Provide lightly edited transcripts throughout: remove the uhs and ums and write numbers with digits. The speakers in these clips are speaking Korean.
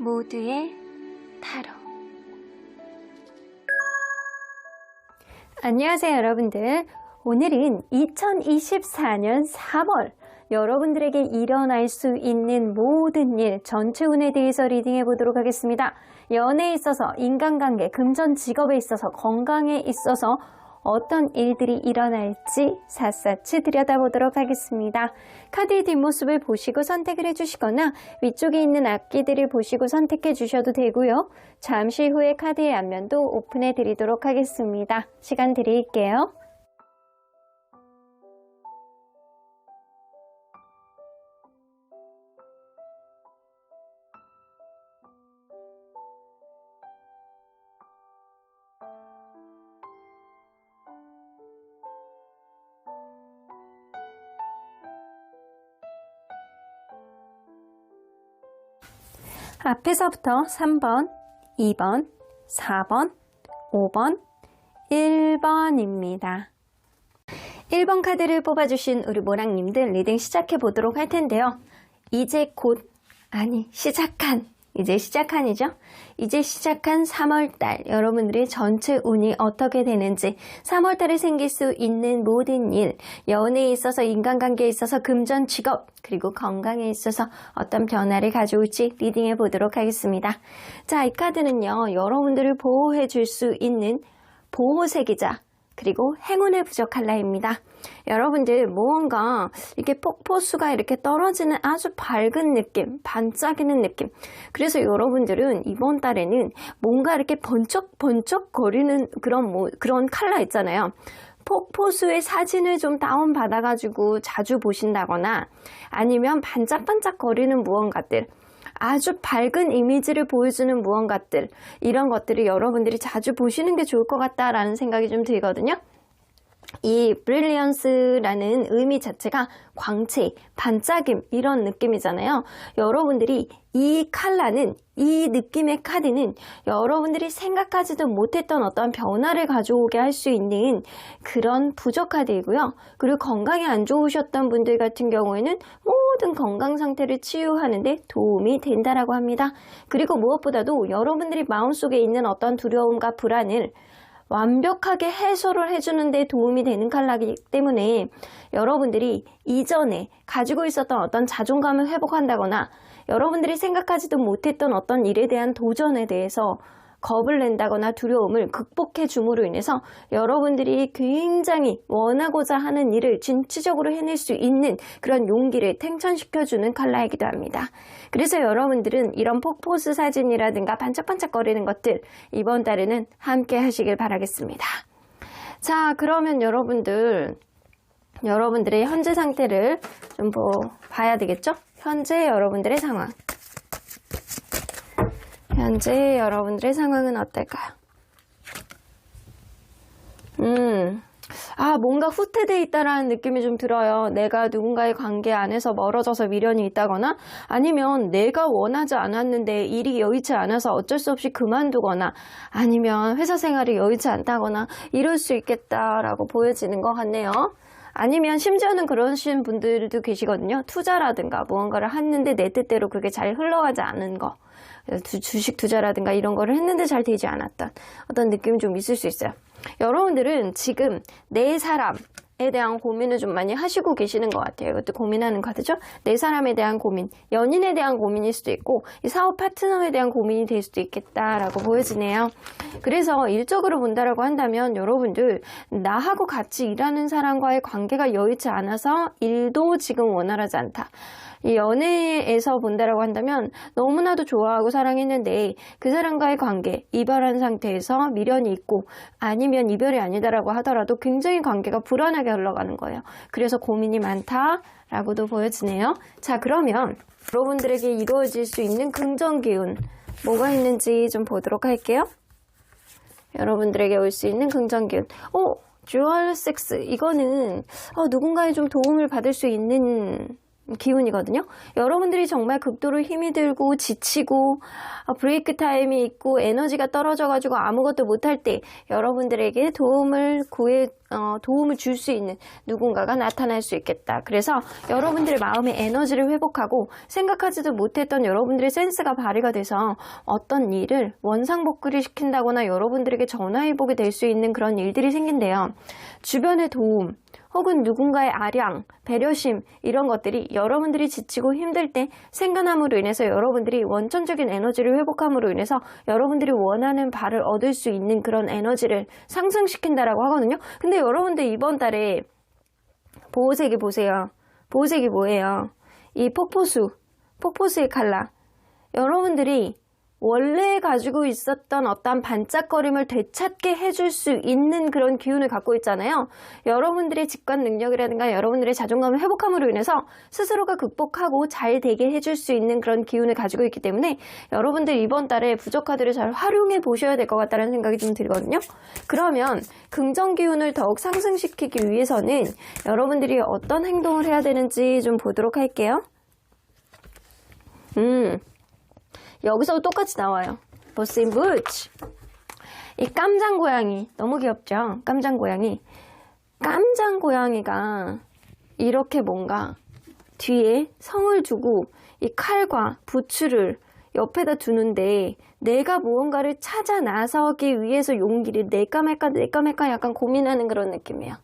모두의 타로. 안녕하세요 여러분들. 오늘은 2024년 3월 여러분들에게 일어날 수 있는 모든 일 전체 운에 대해서 리딩해 보도록 하겠습니다. 연애에 있어서, 인간관계, 금전 직업에 있어서, 건강에 있어서 어떤 일들이 일어날지 샅샅이 들여다보도록 하겠습니다. 카드의 뒷모습을 보시고 선택을 해주시거나 위쪽에 있는 앞뒤들을 보시고 선택해 주셔도 되고요. 잠시 후에 카드의 앞면도 오픈해 드리도록 하겠습니다. 시간 드릴게요. 앞에서부터 3번, 2번, 4번, 5번, 1번입니다. 1번 카드를 뽑아주신 우리 모랑님들 리딩 시작해 보도록 할 텐데요. 이제 시작한이죠. 이제 시작한 3월달 여러분들의 전체 운이 어떻게 되는지, 3월달에 생길 수 있는 모든 일, 연애에 있어서, 인간관계에 있어서, 금전 직업, 그리고 건강에 있어서 어떤 변화를 가져올지 리딩해 보도록 하겠습니다. 자, 이 카드는요, 여러분들을 보호해 줄 수 있는 보호색이자 그리고 행운의 부적 컬러입니다. 여러분들 무언가 이렇게 폭포수가 이렇게 떨어지는 아주 밝은 느낌, 반짝이는 느낌. 그래서 여러분들은 이번 달에는 뭔가 이렇게 번쩍번쩍 거리는 그런 컬러 있잖아요. 폭포수의 사진을 좀 다운받아가지고 자주 보신다거나 아니면 반짝반짝 거리는 무언가들, 아주 밝은 이미지를 보여주는 무언가들, 이런 것들을 여러분들이 자주 보시는 게 좋을 것 같다라는 생각이 좀 들거든요. 이 브릴리언스라는 의미 자체가 광채, 반짝임 이런 느낌이잖아요. 여러분들이 이 컬러는, 이 느낌의 카드는 여러분들이 생각하지도 못했던 어떤 변화를 가져오게 할 수 있는 그런 부적 카드이고요. 그리고 건강이 안 좋으셨던 분들 같은 경우에는 모든 건강 상태를 치유하는 데 도움이 된다라고 합니다. 그리고 무엇보다도 여러분들이 마음속에 있는 어떤 두려움과 불안을 완벽하게 해소를 해주는 데 도움이 되는 컬러이기 때문에 여러분들이 이전에 가지고 있었던 어떤 자존감을 회복한다거나 여러분들이 생각하지도 못했던 어떤 일에 대한 도전에 대해서 겁을 낸다거나 두려움을 극복해 줌으로 인해서 여러분들이 굉장히 원하고자 하는 일을 진취적으로 해낼 수 있는 그런 용기를 탱천시켜주는 컬러이기도 합니다. 그래서 여러분들은 이런 폭포수 사진이라든가 반짝반짝거리는 것들 이번 달에는 함께 하시길 바라겠습니다. 자, 그러면 여러분들의 현재 상태를 좀 봐야 되겠죠? 현재 여러분들의 상황. 현재 여러분들의 상황은 어떨까요? 뭔가 후퇴되어 있다라는 느낌이 좀 들어요. 내가 누군가의 관계 안에서 멀어져서 미련이 있다거나 아니면 내가 원하지 않았는데 일이 여의치 않아서 어쩔 수 없이 그만두거나 아니면 회사 생활이 여의치 않다거나 이럴 수 있겠다라고 보여지는 것 같네요. 아니면 심지어는 그러신 분들도 계시거든요. 투자라든가 무언가를 했는데 내 뜻대로 그게 잘 흘러가지 않은 거, 주식 투자라든가 이런 거를 했는데 잘 되지 않았던 어떤 느낌이 좀 있을 수 있어요. 여러분들은 지금 내 사람에 대한 고민을 좀 많이 하시고 계시는 것 같아요. 이것도 고민하는 카드죠. 내 사람에 대한 고민, 연인에 대한 고민일 수도 있고 이 사업 파트너에 대한 고민이 될 수도 있겠다라고 보여지네요. 그래서 일적으로 본다라고 한다면 여러분들 나하고 같이 일하는 사람과의 관계가 여의치 않아서 일도 지금 원활하지 않다. 이 연애에서 본다라고 한다면 너무나도 좋아하고 사랑했는데 그 사람과의 관계, 이별한 상태에서 미련이 있고 아니면 이별이 아니다라고 하더라도 굉장히 관계가 불안하게 흘러가는 거예요. 그래서 고민이 많다라고도 보여지네요. 자, 그러면 여러분들에게 이루어질 수 있는 긍정 기운 뭐가 있는지 좀 보도록 할게요. 여러분들에게 올 수 있는 긍정 기운. 듀얼 섹스. 이거는 누군가의 좀 도움을 받을 수 있는 기운이거든요. 여러분들이 정말 극도로 힘이 들고 지치고 브레이크 타임이 있고 에너지가 떨어져가지고 아무것도 못할 때 여러분들에게 도움을 줄 수 있는 누군가가 나타날 수 있겠다. 그래서 여러분들의 마음의 에너지를 회복하고 생각하지도 못했던 여러분들의 센스가 발휘가 돼서 어떤 일을 원상복구를 시킨다거나 여러분들에게 전화위복이 될 수 있는 그런 일들이 생긴대요. 주변의 도움 혹은 누군가의 아량, 배려심 이런 것들이 여러분들이 지치고 힘들 때 생겨남으로 인해서 여러분들이 원천적인 에너지를 회복함으로 인해서 여러분들이 원하는 바를 얻을 수 있는 그런 에너지를 상승시킨다라고 하거든요. 근데 여러분들 이번 달에 보호색이 보세요. 보호색이 뭐예요? 이 폭포수의 칼라. 여러분들이 원래 가지고 있었던 어떤 반짝거림을 되찾게 해줄 수 있는 그런 기운을 갖고 있잖아요. 여러분들의 직관 능력이라든가 여러분들의 자존감을 회복함으로 인해서 스스로가 극복하고 잘 되게 해줄 수 있는 그런 기운을 가지고 있기 때문에 여러분들 이번 달에 부적카드를 잘 활용해 보셔야 될 것 같다는 생각이 좀 들거든요. 그러면 긍정 기운을 더욱 상승시키기 위해서는 여러분들이 어떤 행동을 해야 되는지 좀 보도록 할게요. 여기서도 똑같이 나와요. Boss in Boots. 이 깜장 고양이 너무 귀엽죠? 깜장 고양이가 이렇게 뭔가 뒤에 성을 두고 이 칼과 부츠를 옆에다 두는데 내가 무언가를 찾아 나서기 위해서 용기를 낼까 말까 약간 고민하는 그런 느낌이에요.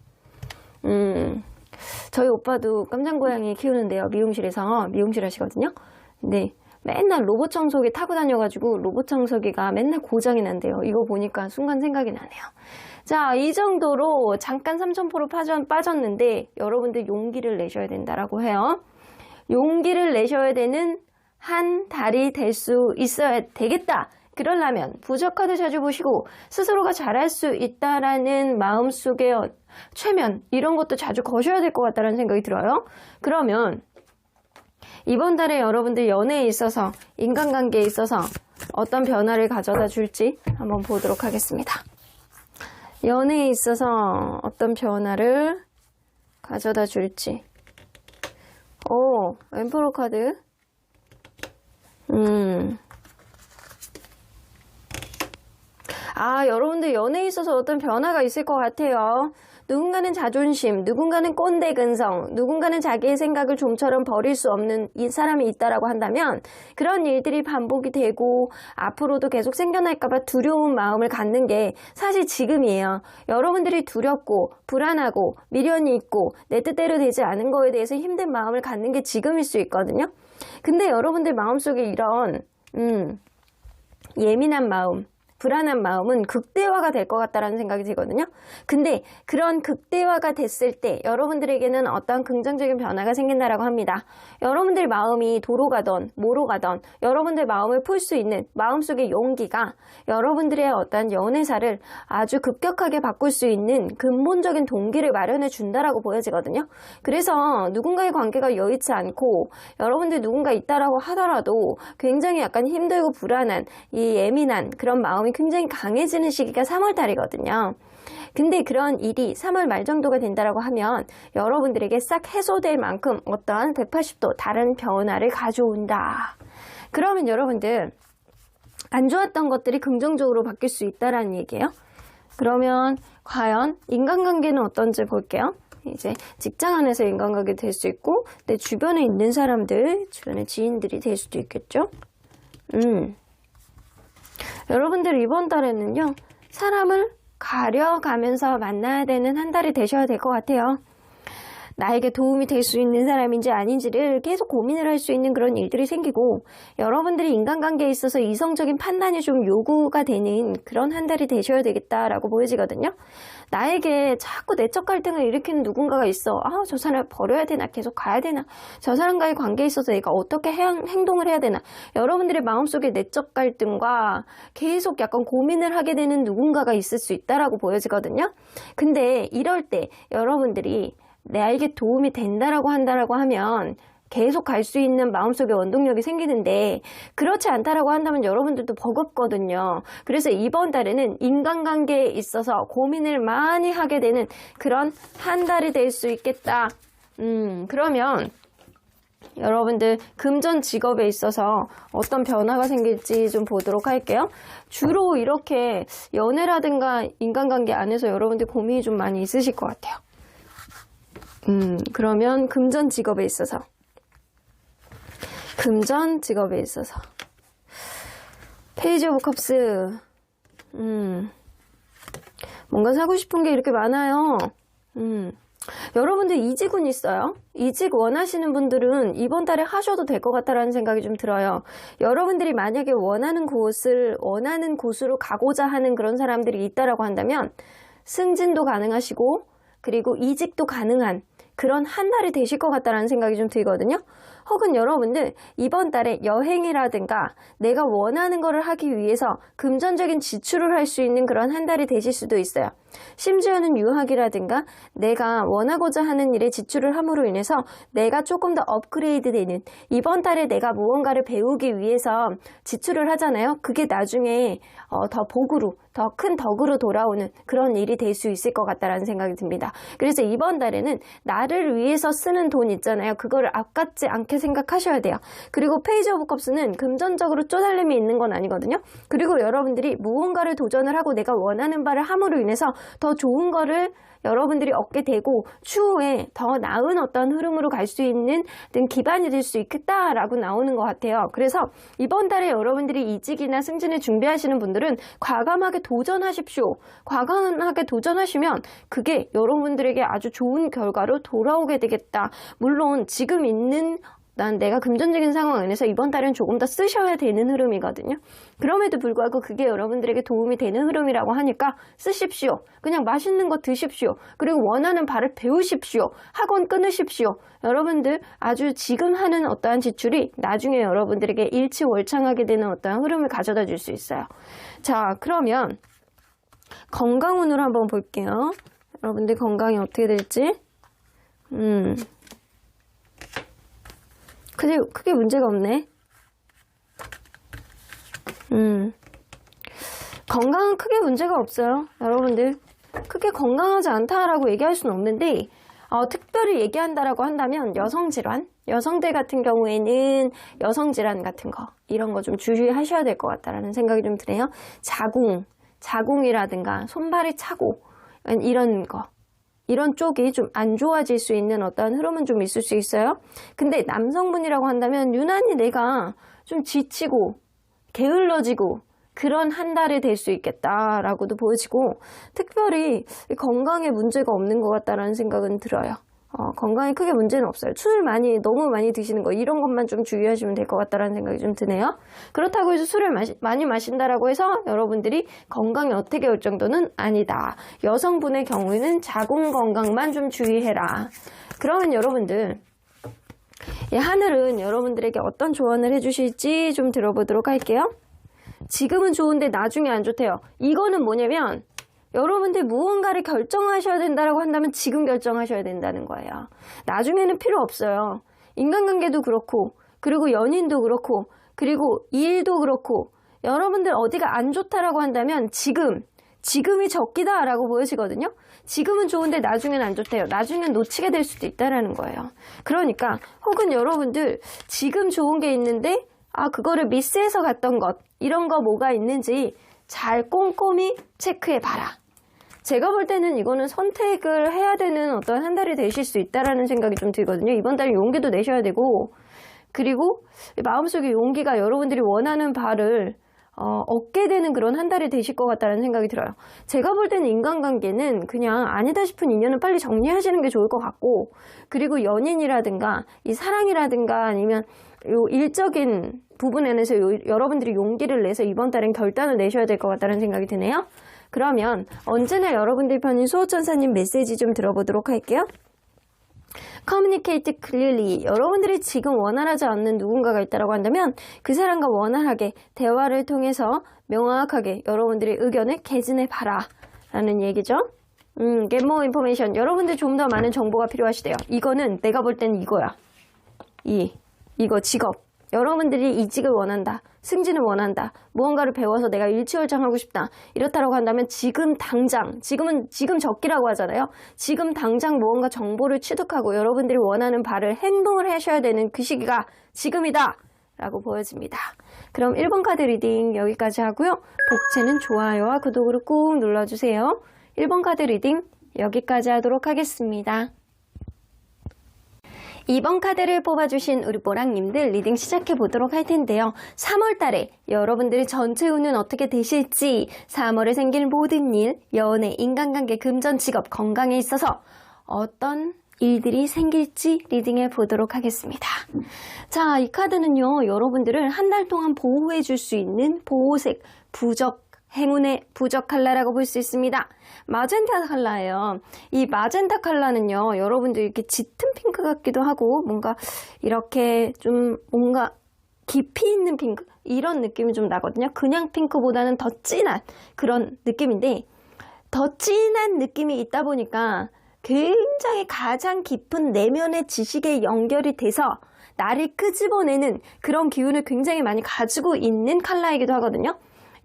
저희 오빠도 깜장 고양이 키우는데요. 미용실에서 미용실 하시거든요. 근데 맨날 로봇 청소기 타고 다녀가지고 로봇 청소기가 맨날 고장이 난대요. 이거 보니까 순간 생각이 나네요. 자, 이 정도로 잠깐 3,000% 빠졌는데 여러분들 용기를 내셔야 된다라고 해요. 용기를 내셔야 되는 한 달이 될 수 있어야 되겠다. 그러려면 부적카드 자주 보시고 스스로가 잘할 수 있다라는 마음속에 최면 이런 것도 자주 거셔야 될 것 같다는 생각이 들어요. 그러면 이번 달에 여러분들 연애에 있어서 인간관계에 있어서 어떤 변화를 가져다 줄지 한번 보도록 하겠습니다. 연애에 있어서 어떤 변화를 가져다 줄지. 오, 엠퍼러 카드. 여러분들 연애에 있어서 어떤 변화가 있을 것 같아요. 누군가는 자존심, 누군가는 꼰대 근성, 누군가는 자기의 생각을 좀처럼 버릴 수 없는 이 사람이 있다라고 한다면 그런 일들이 반복이 되고 앞으로도 계속 생겨날까봐 두려운 마음을 갖는 게 사실 지금이에요. 여러분들이 두렵고 불안하고 미련이 있고 내 뜻대로 되지 않은 거에 대해서 힘든 마음을 갖는 게 지금일 수 있거든요. 근데 여러분들 마음속에 이런 예민한 마음, 불안한 마음은 극대화가 될 것 같다라는 생각이 들거든요. 근데 그런 극대화가 됐을 때 여러분들에게는 어떤 긍정적인 변화가 생긴다라고 합니다. 여러분들 마음이 도로 가던 뭐로 가던 여러분들 마음을 풀 수 있는 마음속의 용기가 여러분들의 어떤 연애사를 아주 급격하게 바꿀 수 있는 근본적인 동기를 마련해 준다라고 보여지거든요. 그래서 누군가의 관계가 여의치 않고 여러분들 누군가 있다라고 하더라도 굉장히 약간 힘들고 불안한 이 예민한 그런 마음이 굉장히 강해지는 시기가 3월달이거든요. 근데 그런 일이 3월 말 정도가 된다라고 하면 여러분들에게 싹 해소될 만큼 어떠한 180도 다른 변화를 가져온다. 그러면 여러분들 안 좋았던 것들이 긍정적으로 바뀔 수 있다라는 얘기예요. 그러면 과연 인간관계는 어떤지 볼게요. 이제 직장 안에서 인간관계 될 수 있고 내 주변에 있는 사람들, 주변의 지인들이 될 수도 있겠죠. 여러분들 이번 달에는요, 사람을 가려가면서 만나야 되는 한 달이 되셔야 될 것 같아요. 나에게 도움이 될 수 있는 사람인지 아닌지를 계속 고민을 할 수 있는 그런 일들이 생기고 여러분들이 인간관계에 있어서 이성적인 판단이 좀 요구가 되는 그런 한 달이 되셔야 되겠다라고 보여지거든요. 나에게 자꾸 내적 갈등을 일으키는 누군가가 있어. 저 사람을 버려야 되나? 계속 가야 되나? 저 사람과의 관계에 있어서 내가 어떻게 행동을 해야 되나? 여러분들의 마음속에 내적 갈등과 계속 약간 고민을 하게 되는 누군가가 있을 수 있다라고 보여지거든요. 근데 이럴 때 여러분들이 나에게 도움이 된다라고 한다라고 하면 계속 갈 수 있는 마음속에 원동력이 생기는데 그렇지 않다라고 한다면 여러분들도 버겁거든요. 그래서 이번 달에는 인간관계에 있어서 고민을 많이 하게 되는 그런 한 달이 될 수 있겠다. 그러면 여러분들 금전 직업에 있어서 어떤 변화가 생길지 좀 보도록 할게요. 주로 이렇게 연애라든가 인간관계 안에서 여러분들 고민이 좀 많이 있으실 것 같아요. 그러면 금전 직업에 있어서 페이지 오브 컵스 뭔가 사고 싶은 게 이렇게 많아요. 여러분들 이직운 있어요? 이직 원하시는 분들은 이번 달에 하셔도 될 것 같다라는 생각이 좀 들어요. 여러분들이 만약에 원하는 곳으로 가고자 하는 그런 사람들이 있다라고 한다면 승진도 가능하시고 그리고 이직도 가능한 그런 한 달이 되실 것 같다라는 생각이 좀 들거든요. 혹은 여러분들 이번 달에 여행이라든가 내가 원하는 거를 하기 위해서 금전적인 지출을 할 수 있는 그런 한 달이 되실 수도 있어요. 심지어는 유학이라든가 내가 원하고자 하는 일에 지출을 함으로 인해서 내가 조금 더 업그레이드 되는, 이번 달에 내가 무언가를 배우기 위해서 지출을 하잖아요. 그게 나중에 더 복으로, 더 큰 덕으로 돌아오는 그런 일이 될 수 있을 것 같다라는 생각이 듭니다. 그래서 이번 달에는 나를 위해서 쓰는 돈 있잖아요. 그거를 아깝지 않게 생각하셔야 돼요. 그리고 페이지 오브 컵스는 금전적으로 쪼달림이 있는 건 아니거든요. 그리고 여러분들이 무언가를 도전을 하고 내가 원하는 바를 함으로 인해서 더 좋은 거를 여러분들이 얻게 되고 추후에 더 나은 어떤 흐름으로 갈 수 있는 기반이 될 수 있겠다라고 나오는 것 같아요. 그래서 이번 달에 여러분들이 이직이나 승진을 준비하시는 분들은 과감하게 도전하십시오. 과감하게 도전하시면 그게 여러분들에게 아주 좋은 결과로 돌아오게 되겠다. 물론 지금 있는 내가 금전적인 상황 안에서 이번 달은 조금 더 쓰셔야 되는 흐름이거든요. 그럼에도 불구하고 그게 여러분들에게 도움이 되는 흐름이라고 하니까 쓰십시오. 그냥 맛있는 거 드십시오. 그리고 원하는 바를 배우십시오. 학원 끊으십시오. 여러분들 아주 지금 하는 어떠한 지출이 나중에 여러분들에게 일치월창하게 되는 어떠한 흐름을 가져다 줄 수 있어요. 자, 그러면 건강운으로 한번 볼게요. 여러분들 건강이 어떻게 될지. 크게 문제가 없네. 건강은 크게 문제가 없어요. 여러분들 크게 건강하지 않다라고 얘기할 수는 없는데 특별히 얘기한다라고 한다면 여성질환, 여성들 같은 경우에는 여성질환 같은 거 이런 거 좀 주의하셔야 될 것 같다라는 생각이 좀 드네요. 자궁이라든가 손발이 차고 이런 쪽이 좀 안 좋아질 수 있는 어떤 흐름은 좀 있을 수 있어요. 근데 남성분이라고 한다면 유난히 내가 좀 지치고 게을러지고 그런 한 달이 될 수 있겠다라고도 보여지고 특별히 건강에 문제가 없는 것 같다라는 생각은 들어요. 건강에 크게 문제는 없어요. 너무 많이 드시는 거 이런 것만 좀 주의하시면 될 것 같다라는 생각이 좀 드네요. 그렇다고 해서 술을 많이 마신다라고 해서 여러분들이 건강이 어떻게 올 정도는 아니다. 여성분의 경우에는 자궁 건강만 좀 주의해라. 그러면 여러분들 하늘은 여러분들에게 어떤 조언을 해주실지 좀 들어보도록 할게요. 지금은 좋은데 나중에 안 좋대요. 이거는 뭐냐면 여러분들 무언가를 결정하셔야 된다고 한다면 지금 결정하셔야 된다는 거예요. 나중에는 필요 없어요. 인간관계도 그렇고 그리고 연인도 그렇고 그리고 일도 그렇고 여러분들 어디가 안 좋다라고 한다면 지금이 적기다라고 보여지거든요. 지금은 좋은데 나중에는 안 좋대요. 나중엔 놓치게 될 수도 있다라는 거예요. 그러니까 혹은 여러분들 지금 좋은 게 있는데 그거를 미스해서 갔던 것 이런 거 뭐가 있는지 잘 꼼꼼히 체크해 봐라. 제가 볼 때는 이거는 선택을 해야 되는 어떤 한 달이 되실 수 있다라는 생각이 좀 들거든요. 이번 달에 용기도 내셔야 되고 그리고 마음속에 용기가 여러분들이 원하는 바를 얻게 되는 그런 한 달이 되실 것 같다는 생각이 들어요. 제가 볼 때는 인간관계는 그냥 아니다 싶은 인연은 빨리 정리하시는 게 좋을 것 같고 그리고 연인이라든가 이 사랑이라든가 아니면 요 일적인 부분에서 여러분들이 용기를 내서 이번 달엔 결단을 내셔야 될 것 같다는 생각이 드네요. 그러면 언제나 여러분들 편인 수호천사님 메시지 좀 들어보도록 할게요. Communicate clearly. 여러분들이 지금 원활하지 않는 누군가가 있다고 한다면 그 사람과 원활하게 대화를 통해서 명확하게 여러분들의 의견을 개진해 봐라 라는 얘기죠. Get more information. 여러분들 좀 더 많은 정보가 필요하시대요. 이거는 내가 볼 때는 이거야. 이거 직업. 여러분들이 이직을 원한다, 승진을 원한다, 무언가를 배워서 내가 일취월장하고 싶다, 이렇다라고 한다면 지금 당장, 지금 적기라고 하잖아요. 지금 당장 무언가 정보를 취득하고 여러분들이 원하는 바를 행동을 하셔야 되는 그 시기가 지금이다 라고 보여집니다. 그럼 1번 카드 리딩 여기까지 하고요. 복채는 좋아요와 구독을 꾹 눌러주세요. 1번 카드 리딩 여기까지 하도록 하겠습니다. 2번 카드를 뽑아주신 우리 뽀랑님들 리딩 시작해 보도록 할 텐데요. 3월 달에 여러분들의 전체 운은 어떻게 되실지, 3월에 생길 모든 일, 연애, 인간관계, 금전, 직업, 건강에 있어서 어떤 일들이 생길지 리딩해 보도록 하겠습니다. 자, 이 카드는요, 여러분들을 한 달 동안 보호해 줄 수 있는 보호색, 행운의 부적 컬러라고 볼 수 있습니다. 마젠타 컬러예요. 이 마젠타 컬러는요, 여러분들 이렇게 짙은 핑크 같기도 하고, 뭔가 이렇게 좀 뭔가 깊이 있는 핑크? 이런 느낌이 좀 나거든요. 그냥 핑크보다는 더 진한 그런 느낌인데, 더 진한 느낌이 있다 보니까 굉장히 가장 깊은 내면의 지식에 연결이 돼서 나를 끄집어내는 그런 기운을 굉장히 많이 가지고 있는 컬러이기도 하거든요.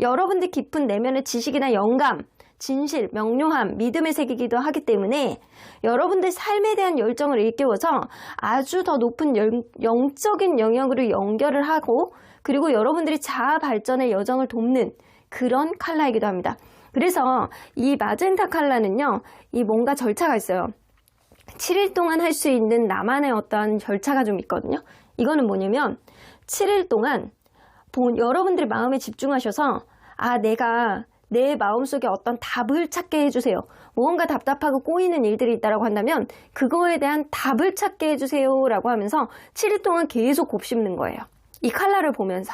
여러분들 깊은 내면의 지식이나 영감, 진실, 명료함, 믿음의 색이기도 하기 때문에 여러분들 삶에 대한 열정을 일깨워서 아주 더 높은 영적인 영역으로 연결을 하고, 그리고 여러분들이 자아 발전의 여정을 돕는 그런 컬러이기도 합니다. 그래서 이 마젠타 컬러는요, 이 뭔가 절차가 있어요. 7일 동안 할 수 있는 나만의 어떤 절차가 좀 있거든요. 이거는 뭐냐면 7일 동안 여러분들의 마음에 집중하셔서 내가 내 마음속에 어떤 답을 찾게 해주세요. 무언가 답답하고 꼬이는 일들이 있다고 한다면 그거에 대한 답을 찾게 해주세요 라고 하면서 7일 동안 계속 곱씹는 거예요. 이 컬러를 보면서.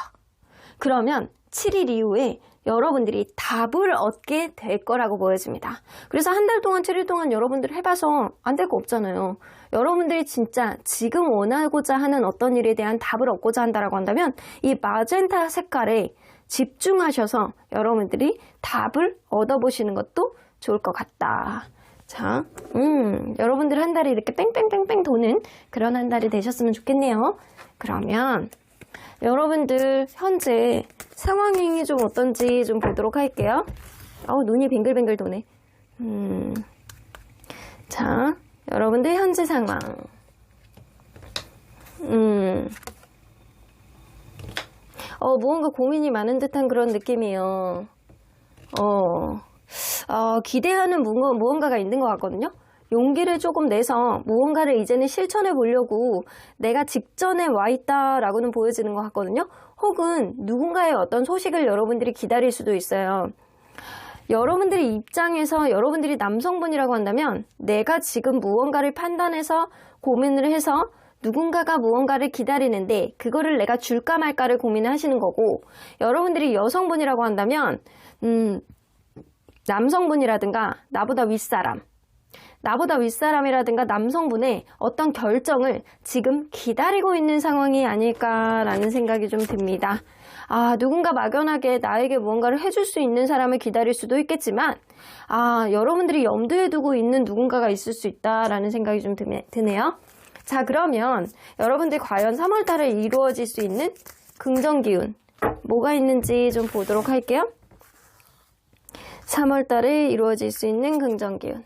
그러면 7일 이후에 여러분들이 답을 얻게 될 거라고 보여집니다. 그래서 한 달 동안, 7일 동안 여러분들이 해봐서 안 될 거 없잖아요. 여러분들이 진짜 지금 원하고자 하는 어떤 일에 대한 답을 얻고자 한다라고 한다면 이 마젠타 색깔에 집중하셔서 여러분들이 답을 얻어보시는 것도 좋을 것 같다. 자, 여러분들 한 달이 이렇게 뺑뺑뺑뺑 도는 그런 한 달이 되셨으면 좋겠네요. 그러면 여러분들 현재 상황이 좀 어떤지 좀 보도록 할게요. 눈이 뱅글뱅글 도네. 자, 여러분들 현재 상황. 무언가 고민이 많은 듯한 그런 느낌이에요. 기대하는 무언가가 있는 것 같거든요. 용기를 조금 내서 무언가를 이제는 실천해 보려고 내가 직전에 와 있다라고는 보여지는 것 같거든요. 혹은 누군가의 어떤 소식을 여러분들이 기다릴 수도 있어요. 여러분들의 입장에서 여러분들이 남성분이라고 한다면 내가 지금 무언가를 판단해서 고민을 해서 누군가가 무언가를 기다리는데 그거를 내가 줄까 말까를 고민을 하시는 거고, 여러분들이 여성분이라고 한다면 남성분이라든가 나보다 윗사람이라든가 남성분의 어떤 결정을 지금 기다리고 있는 상황이 아닐까라는 생각이 좀 듭니다. 누군가 막연하게 나에게 무언가를 해줄 수 있는 사람을 기다릴 수도 있겠지만 여러분들이 염두에 두고 있는 누군가가 있을 수 있다라는 생각이 좀 드네요. 자, 그러면 여러분들 과연 3월달에 이루어질 수 있는 긍정기운 뭐가 있는지 좀 보도록 할게요. 3월달에 이루어질 수 있는 긍정기운.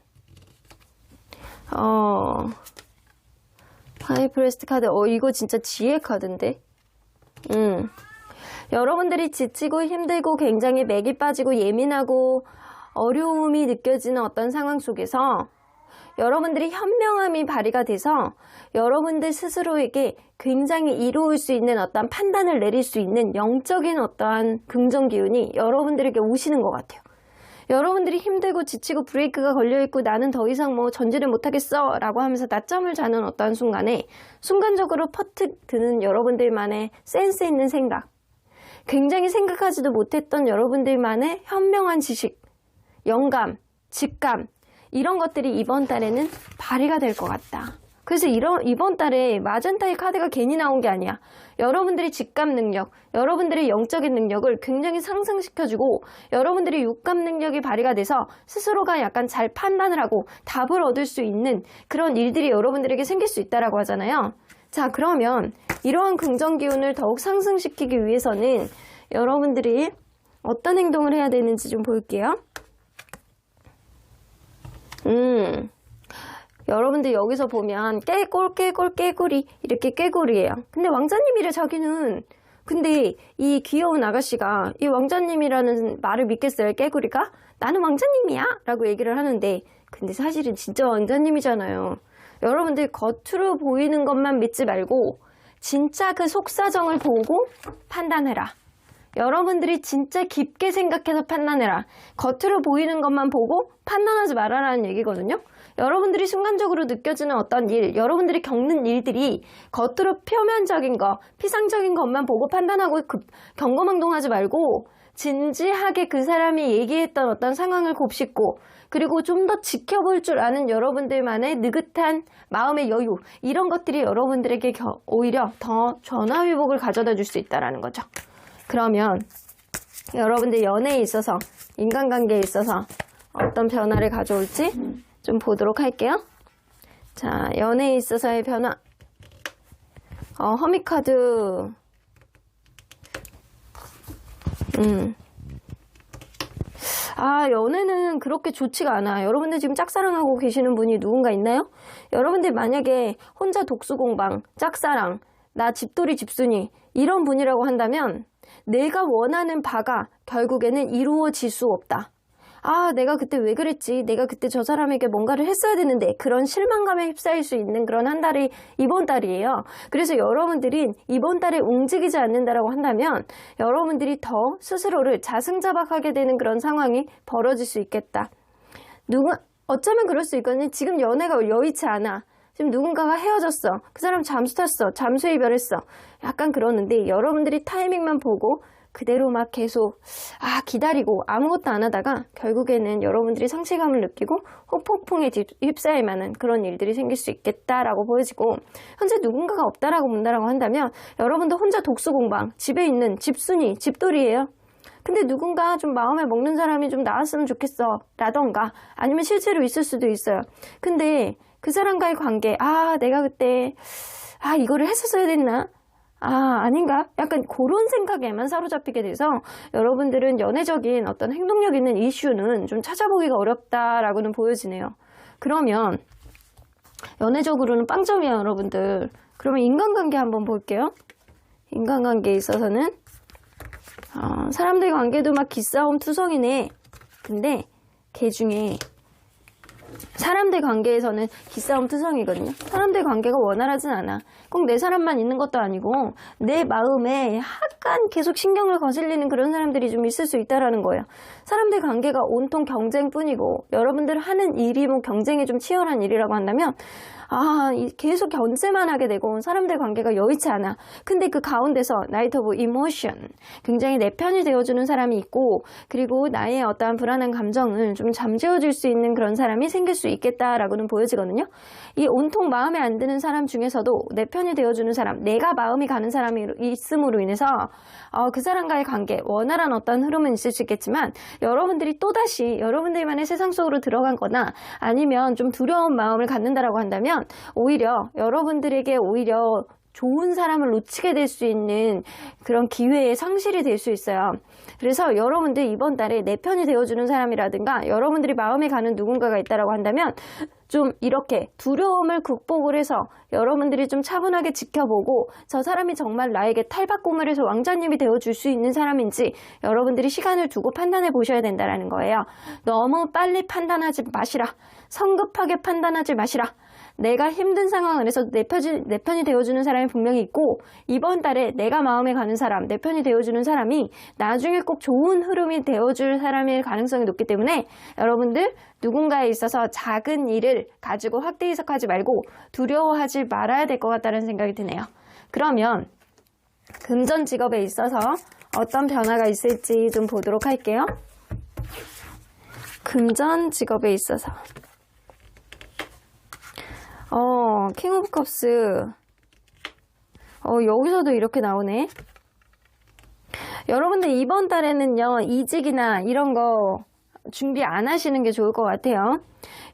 하이프레스트 카드. 이거 진짜 지혜 카드인데. 여러분들이 지치고 힘들고 굉장히 맥이 빠지고 예민하고 어려움이 느껴지는 어떤 상황 속에서 여러분들이 현명함이 발휘가 돼서 여러분들 스스로에게 굉장히 이로울 수 있는 어떤 판단을 내릴 수 있는 영적인 어떠한 긍정 기운이 여러분들에게 오시는 것 같아요. 여러분들이 힘들고 지치고 브레이크가 걸려있고 나는 더 이상 전진을 못하겠어 라고 하면서 낮잠을 자는 어떠한 순간에 순간적으로 퍼뜩 드는 여러분들만의 센스 있는 생각, 굉장히 생각하지도 못했던 여러분들만의 현명한 지식, 영감, 직감, 이런 것들이 이번 달에는 발휘가 될 것 같다. 그래서 이번 달에 마젠타의 카드가 괜히 나온 게 아니야. 여러분들의 직감 능력, 여러분들의 영적인 능력을 굉장히 상승시켜주고 여러분들의 육감 능력이 발휘가 돼서 스스로가 약간 잘 판단을 하고 답을 얻을 수 있는 그런 일들이 여러분들에게 생길 수 있다라고 하잖아요. 자, 그러면 이러한 긍정 기운을 더욱 상승시키기 위해서는 여러분들이 어떤 행동을 해야 되는지 좀 볼게요. 여러분들 여기서 보면 깨골 이렇게 깨골이에요. 근데 왕자님이래 자기는. 근데 이 귀여운 아가씨가 이 왕자님이라는 말을 믿겠어요? 깨구리가? 나는 왕자님이야 라고 얘기를 하는데 근데 사실은 진짜 왕자님이잖아요. 여러분들 겉으로 보이는 것만 믿지 말고 진짜 그 속사정을 보고 판단해라. 여러분들이 진짜 깊게 생각해서 판단해라. 겉으로 보이는 것만 보고 판단하지 말아라는 얘기거든요. 여러분들이 순간적으로 느껴지는 어떤 일, 여러분들이 겪는 일들이 겉으로 표면적인 거, 피상적인 것만 보고 판단하고 경거망동하지 말고 진지하게 그 사람이 얘기했던 어떤 상황을 곱씹고 그리고 좀 더 지켜볼 줄 아는 여러분들만의 느긋한 마음의 여유 이런 것들이 여러분들에게 오히려 더 전화위복을 가져다 줄 수 있다는 거죠. 그러면 여러분들 연애에 있어서 인간관계에 있어서 어떤 변화를 가져올지 좀 보도록 할게요. 자, 연애에 있어서의 변화. 허미카드. 연애는 그렇게 좋지가 않아. 여러분들 지금 짝사랑하고 계시는 분이 누군가 있나요? 여러분들 만약에 혼자 독수공방, 짝사랑, 나 집돌이 집순이 이런 분이라고 한다면 내가 원하는 바가 결국에는 이루어질 수 없다. 내가 그때 왜 그랬지? 내가 그때 저 사람에게 뭔가를 했어야 되는데 그런 실망감에 휩싸일 수 있는 그런 한 달이 이번 달이에요. 그래서 여러분들이 이번 달에 움직이지 않는다라고 한다면 여러분들이 더 스스로를 자승자박하게 되는 그런 상황이 벌어질 수 있겠다. 어쩌면 그럴 수 있거든요. 지금 연애가 여의치 않아. 지금 누군가가 헤어졌어. 그 사람 잠수 탔어. 잠수 이별했어. 약간 그러는데 여러분들이 타이밍만 보고 그대로 막 계속 기다리고 아무것도 안 하다가 결국에는 여러분들이 상실감을 느끼고 후폭풍에 휩싸일 만한 그런 일들이 생길 수 있겠다라고 보여지고 현재 누군가가 없다라고 본다라고 한다면 여러분도 혼자 독수공방 집에 있는 집순이 집돌이에요. 근데 누군가 좀 마음에 먹는 사람이 좀 나왔으면 좋겠어 라던가 아니면 실제로 있을 수도 있어요. 근데 그 사람과의 관계 내가 그때 이거를 했었어야 됐나? 아닌가? 약간 그런 생각에만 사로잡히게 돼서 여러분들은 연애적인 어떤 행동력 있는 이슈는 좀 찾아보기가 어렵다라고는 보여지네요. 그러면 연애적으로는 빵점이에요, 여러분들. 그러면 인간관계 한번 볼게요. 인간관계에 있어서는 사람들 관계도 막 기싸움 투성이네. 근데 걔 중에 사람들 관계에서는 기싸움 투성이거든요. 사람들 관계가 원활하진 않아. 꼭 내 사람만 있는 것도 아니고 내 마음에 약간 계속 신경을 거슬리는 그런 사람들이 좀 있을 수 있다라는 거예요. 사람들 관계가 온통 경쟁뿐이고 여러분들 하는 일이 뭐 경쟁이 좀 치열한 일이라고 한다면 계속 견제만 하게 되고 사람들 관계가 여의치 않아. 근데 그 가운데서 나이트 오브 이모션 굉장히 내 편이 되어주는 사람이 있고 그리고 나의 어떠한 불안한 감정을 좀 잠재워줄 수 있는 그런 사람이 생길 수 있겠다라고는 보여지거든요. 이 온통 마음에 안 드는 사람 중에서도 내 편이 되어주는 사람, 내가 마음이 가는 사람이 있음으로 인해서 그 사람과의 관계, 원활한 어떤 흐름은 있을 수 있겠지만 여러분들이 또다시 여러분들만의 세상 속으로 들어간 거나 아니면 좀 두려운 마음을 갖는다라고 한다면 오히려 여러분들에게 오히려 좋은 사람을 놓치게 될 수 있는 그런 기회의 상실이 될 수 있어요. 그래서 여러분들 이번 달에 내 편이 되어주는 사람이라든가 여러분들이 마음에 가는 누군가가 있다라고 한다면 좀 이렇게 두려움을 극복을 해서 여러분들이 좀 차분하게 지켜보고 저 사람이 정말 나에게 탈바꿈을 해서 왕자님이 되어줄 수 있는 사람인지 여러분들이 시간을 두고 판단해 보셔야 된다는 거예요. 너무 빨리 판단하지 마시라. 성급하게 판단하지 마시라. 내가 힘든 상황 안에서 내 편이 되어주는 사람이 분명히 있고 이번 달에 내가 마음에 가는 사람, 내 편이 되어주는 사람이 나중에 꼭 좋은 흐름이 되어줄 사람일 가능성이 높기 때문에 여러분들 누군가에 있어서 작은 일을 가지고 확대 해석하지 말고 두려워하지 말아야 될 것 같다는 생각이 드네요. 그러면 금전 직업에 있어서 어떤 변화가 있을지 좀 보도록 할게요. 금전 직업에 있어서 킹 오브 컵스 여기서도 이렇게 나오네. 여러분들 이번 달에는요 이직이나 이런 거 준비 안 하시는 게 좋을 것 같아요.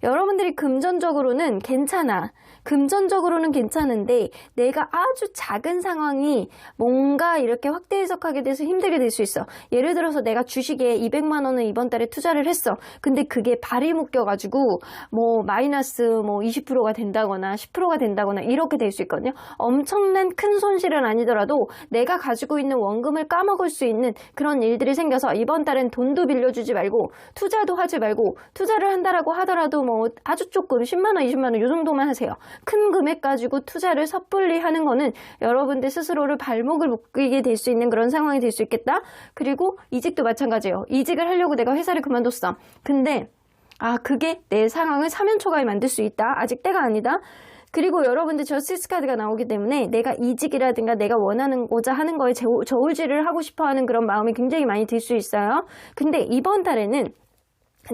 여러분들이 금전적으로는 괜찮아. 금전적으로는 괜찮은데 내가 아주 작은 상황이 뭔가 이렇게 확대 해석하게 돼서 힘들게 될 수 있어. 예를 들어서 내가 주식에 200만 원을 이번 달에 투자를 했어. 근데 그게 발이 묶여가지고 뭐 마이너스 뭐 20%가 된다거나 10%가 된다거나 이렇게 될 수 있거든요. 엄청난 큰 손실은 아니더라도 내가 가지고 있는 원금을 까먹을 수 있는 그런 일들이 생겨서 이번 달엔 돈도 빌려주지 말고 투자도 하지 말고, 투자를 한다라고 하더라도 뭐 아주 조금 10만 원, 20만 원 이 정도만 하세요. 큰 금액 가지고 투자를 섣불리 하는 거는 여러분들 스스로를 발목을 묶이게 될 수 있는 그런 상황이 될 수 있겠다. 그리고 이직도 마찬가지예요. 이직을 하려고 내가 회사를 그만뒀어. 근데 그게 내 상황을 사면초가에 만들 수 있다. 아직 때가 아니다. 그리고 여러분들 저스티스 카드가 나오기 때문에 내가 이직이라든가 내가 원하는고자 하는 거에 저울질을 하고 싶어하는 그런 마음이 굉장히 많이 들 수 있어요. 근데 이번 달에는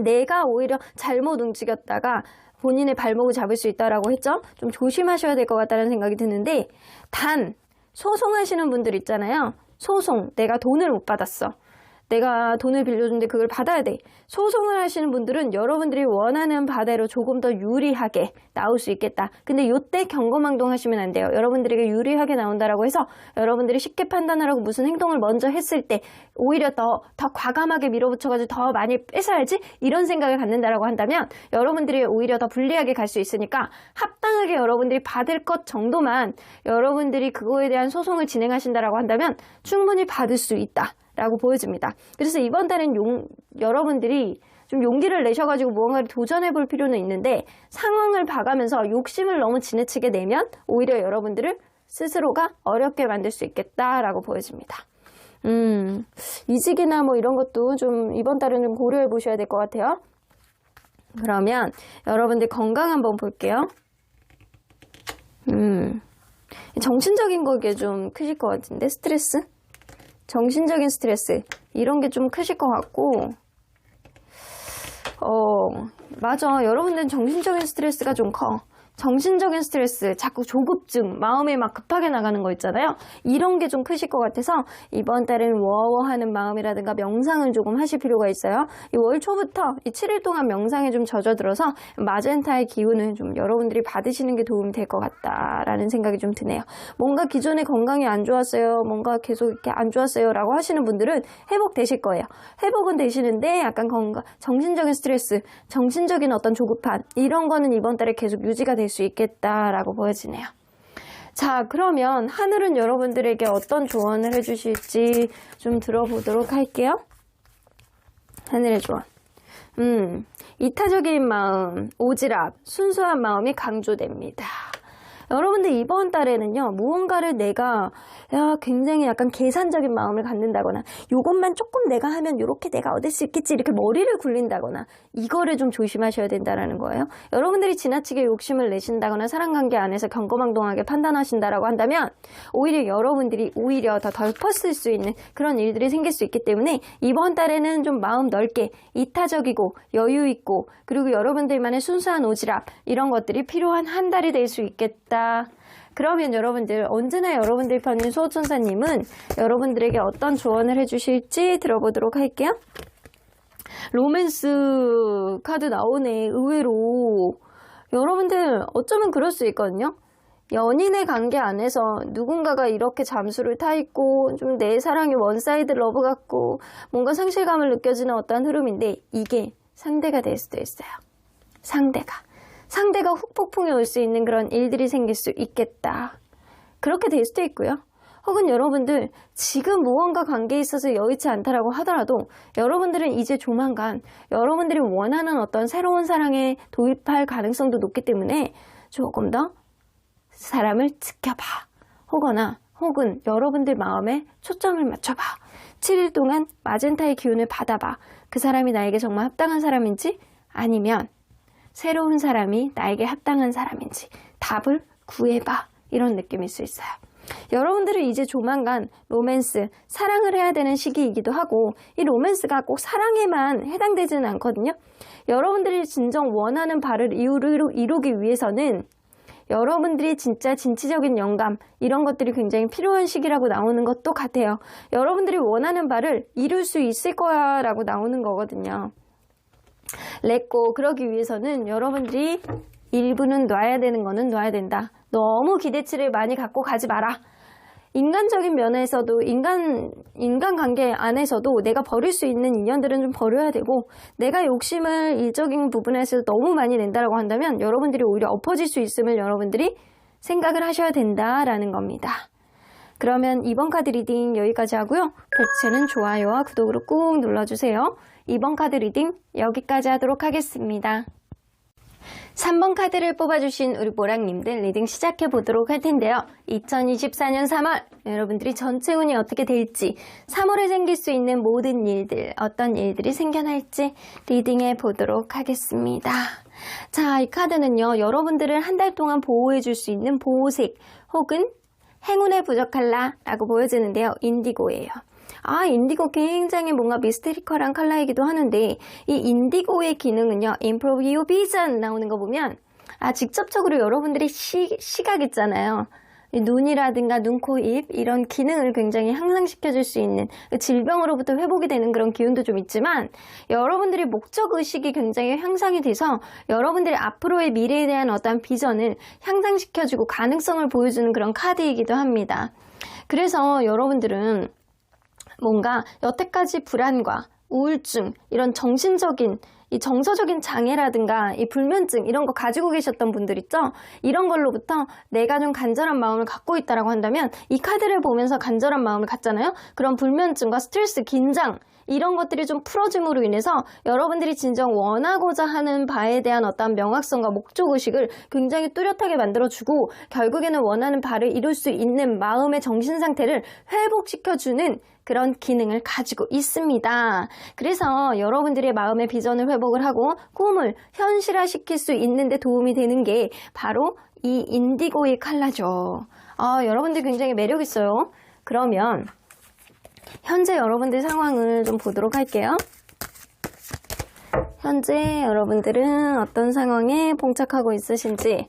내가 오히려 잘못 움직였다가 본인의 발목을 잡을 수 있다라고 했죠. 좀 조심하셔야 될 것 같다는 생각이 드는데, 단 소송하시는 분들 있잖아요. 소송, 내가 돈을 못 받았어. 내가 돈을 빌려줬는데 그걸 받아야 돼. 소송을 하시는 분들은 여러분들이 원하는 바대로 조금 더 유리하게 나올 수 있겠다. 근데 이때 경거망동 하시면 안 돼요. 여러분들에게 유리하게 나온다라고 해서 여러분들이 쉽게 판단하라고 무슨 행동을 먼저 했을 때 오히려 더 과감하게 밀어붙여가지고 더 많이 뺏어야지 이런 생각을 갖는다라고 한다면 여러분들이 오히려 더 불리하게 갈 수 있으니까 합당하게 여러분들이 받을 것 정도만 여러분들이 그거에 대한 소송을 진행하신다라고 한다면 충분히 받을 수 있다 라고 보여집니다. 그래서 이번 달엔 여러분들이 좀 용기를 내셔가지고 무언가를 도전해 볼 필요는 있는데, 상황을 봐가면서 욕심을 너무 지나치게 내면 오히려 여러분들을 스스로가 어렵게 만들 수 있겠다라고 보여집니다. 이직이나 뭐 이런 것도 좀 이번 달에는 고려해 보셔야 될 것 같아요. 그러면 여러분들 건강 한번 볼게요. 정신적인 거게 좀 크실 것 같은데, 스트레스? 정신적인 스트레스 이런 게 좀 크실 것 같고, 맞아. 여러분들은 정신적인 스트레스가 좀 커. 정신적인 스트레스, 자꾸 조급증, 마음에 막 급하게 나가는 거 있잖아요. 이런 게 좀 크실 것 같아서 이번 달에는 워워하는 마음이라든가 명상을 조금 하실 필요가 있어요. 이 월 초부터 이 7일 동안 명상에 좀 젖어들어서 마젠타의 기운을 좀 여러분들이 받으시는 게 도움이 될 것 같다라는 생각이 좀 드네요. 뭔가 기존에 건강이 안 좋았어요, 뭔가 계속 이렇게 안 좋았어요 라고 하시는 분들은 회복되실 거예요. 회복은 되시는데 약간 정신적인 스트레스, 정신적인 어떤 조급함 이런 거는 이번 달에 계속 유지가 될 수 있겠다라고 보여지네요. 자, 그러면 하늘은 여러분들에게 어떤 조언을 해주실지 좀 들어보도록 할게요. 하늘의 조언. 이타적인 마음, 오지랖, 순수한 마음이 강조됩니다. 여러분들 이번 달에는요, 무언가를 내가 굉장히 약간 계산적인 마음을 갖는다거나 요것만 조금 내가 하면 이렇게 내가 얻을 수 있겠지 이렇게 머리를 굴린다거나 이거를 좀 조심하셔야 된다는 거예요. 여러분들이 지나치게 욕심을 내신다거나 사랑관계 안에서 경거망동하게 판단하신다라고 한다면 오히려 여러분들이 오히려 더 덜퍼쓸 수 있는 그런 일들이 생길 수 있기 때문에 이번 달에는 좀 마음 넓게 이타적이고 여유 있고, 그리고 여러분들만의 순수한 오지랖 이런 것들이 필요한 한 달이 될 수 있겠다. 그러면 여러분들, 언제나 여러분들 편인 수호천사님은 여러분들에게 어떤 조언을 해주실지 들어보도록 할게요. 로맨스 카드 나오네. 의외로 여러분들 어쩌면 그럴 수 있거든요. 연인의 관계 안에서 누군가가 이렇게 잠수를 타 있고 좀 내 사랑이 원사이드 러브 같고 뭔가 상실감을 느껴지는 어떤 흐름인데, 이게 상대가 될 수도 있어요. 상대가 후폭풍이 올 수 있는 그런 일들이 생길 수 있겠다. 그렇게 될 수도 있고요. 혹은 여러분들 지금 무언가 관계에 있어서 여의치 않다라고 하더라도 여러분들은 이제 조만간 여러분들이 원하는 어떤 새로운 사랑에 도입할 가능성도 높기 때문에 조금 더 사람을 지켜봐. 혹은 여러분들 마음에 초점을 맞춰봐. 7일 동안 마젠타의 기운을 받아봐. 그 사람이 나에게 정말 합당한 사람인지, 아니면 새로운 사람이 나에게 합당한 사람인지 답을 구해봐. 이런 느낌일 수 있어요. 여러분들은 이제 조만간 로맨스, 사랑을 해야 되는 시기이기도 하고, 이 로맨스가 꼭 사랑에만 해당되지는 않거든요. 여러분들이 진정 원하는 바를 이루기 위해서는 여러분들이 진짜 진취적인 영감 이런 것들이 굉장히 필요한 시기라고 나오는 것도 같아요. 여러분들이 원하는 바를 이룰 수 있을 거야 라고 나오는 거거든요. 렛고, 그러기 위해서는 여러분들이 일부는 놔야 되는 거는 놔야 된다. 너무 기대치를 많이 갖고 가지 마라. 인간적인 면에서도 인간관계 안에서도 내가 버릴 수 있는 인연들은 좀 버려야 되고, 내가 욕심을 일적인 부분에서 너무 많이 낸다라고 한다면 여러분들이 오히려 엎어질 수 있음을 여러분들이 생각을 하셔야 된다라는 겁니다. 그러면 이번 카드 리딩 여기까지 하고요. 복채는 좋아요와 구독으로 꾹 눌러주세요. 이번 카드 리딩 여기까지 하도록 하겠습니다. 3번 카드를 뽑아주신 우리 모랑님들 리딩 시작해 보도록 할 텐데요. 2024년 3월 여러분들이 전체 운이 어떻게 될지, 3월에 생길 수 있는 모든 일들, 어떤 일들이 생겨날지 리딩해 보도록 하겠습니다. 자, 이 카드는요, 여러분들을 한 달 동안 보호해 줄 수 있는 보호색 혹은 행운의 부적칼라라고 보여지는데요. 인디고예요. 인디고 굉장히 뭔가 미스테리컬한 컬러이기도 하는데, 이 인디고의 기능은요, Improve Your Vision 나오는 거 보면, 직접적으로 여러분들이 시각 있잖아요. 눈이라든가 눈, 코, 입 이런 기능을 굉장히 향상시켜줄 수 있는, 질병으로부터 회복이 되는 그런 기운도 좀 있지만, 여러분들이 목적의식이 굉장히 향상이 돼서 여러분들이 앞으로의 미래에 대한 어떤 비전을 향상시켜주고 가능성을 보여주는 그런 카드이기도 합니다. 그래서 여러분들은 뭔가 여태까지 불안과 우울증, 이런 정신적인 이 정서적인 장애라든가 이 불면증 이런 거 가지고 계셨던 분들 있죠? 이런 걸로부터 내가 좀 간절한 마음을 갖고 있다라고 한다면, 이 카드를 보면서 간절한 마음을 갖잖아요? 그런 불면증과 스트레스, 긴장 이런 것들이 좀 풀어짐으로 인해서 여러분들이 진정 원하고자 하는 바에 대한 어떤 명확성과 목적의식을 굉장히 뚜렷하게 만들어주고, 결국에는 원하는 바를 이룰 수 있는 마음의 정신 상태를 회복시켜주는 그런 기능을 가지고 있습니다. 그래서 여러분들의 마음의 비전을 회복을 하고 꿈을 현실화시킬 수 있는 데 도움이 되는 게 바로 이 인디고의 컬러죠. 여러분들 굉장히 매력 있어요. 그러면 현재 여러분들 상황을 좀 보도록 할게요. 현재 여러분들은 어떤 상황에 봉착하고 있으신지.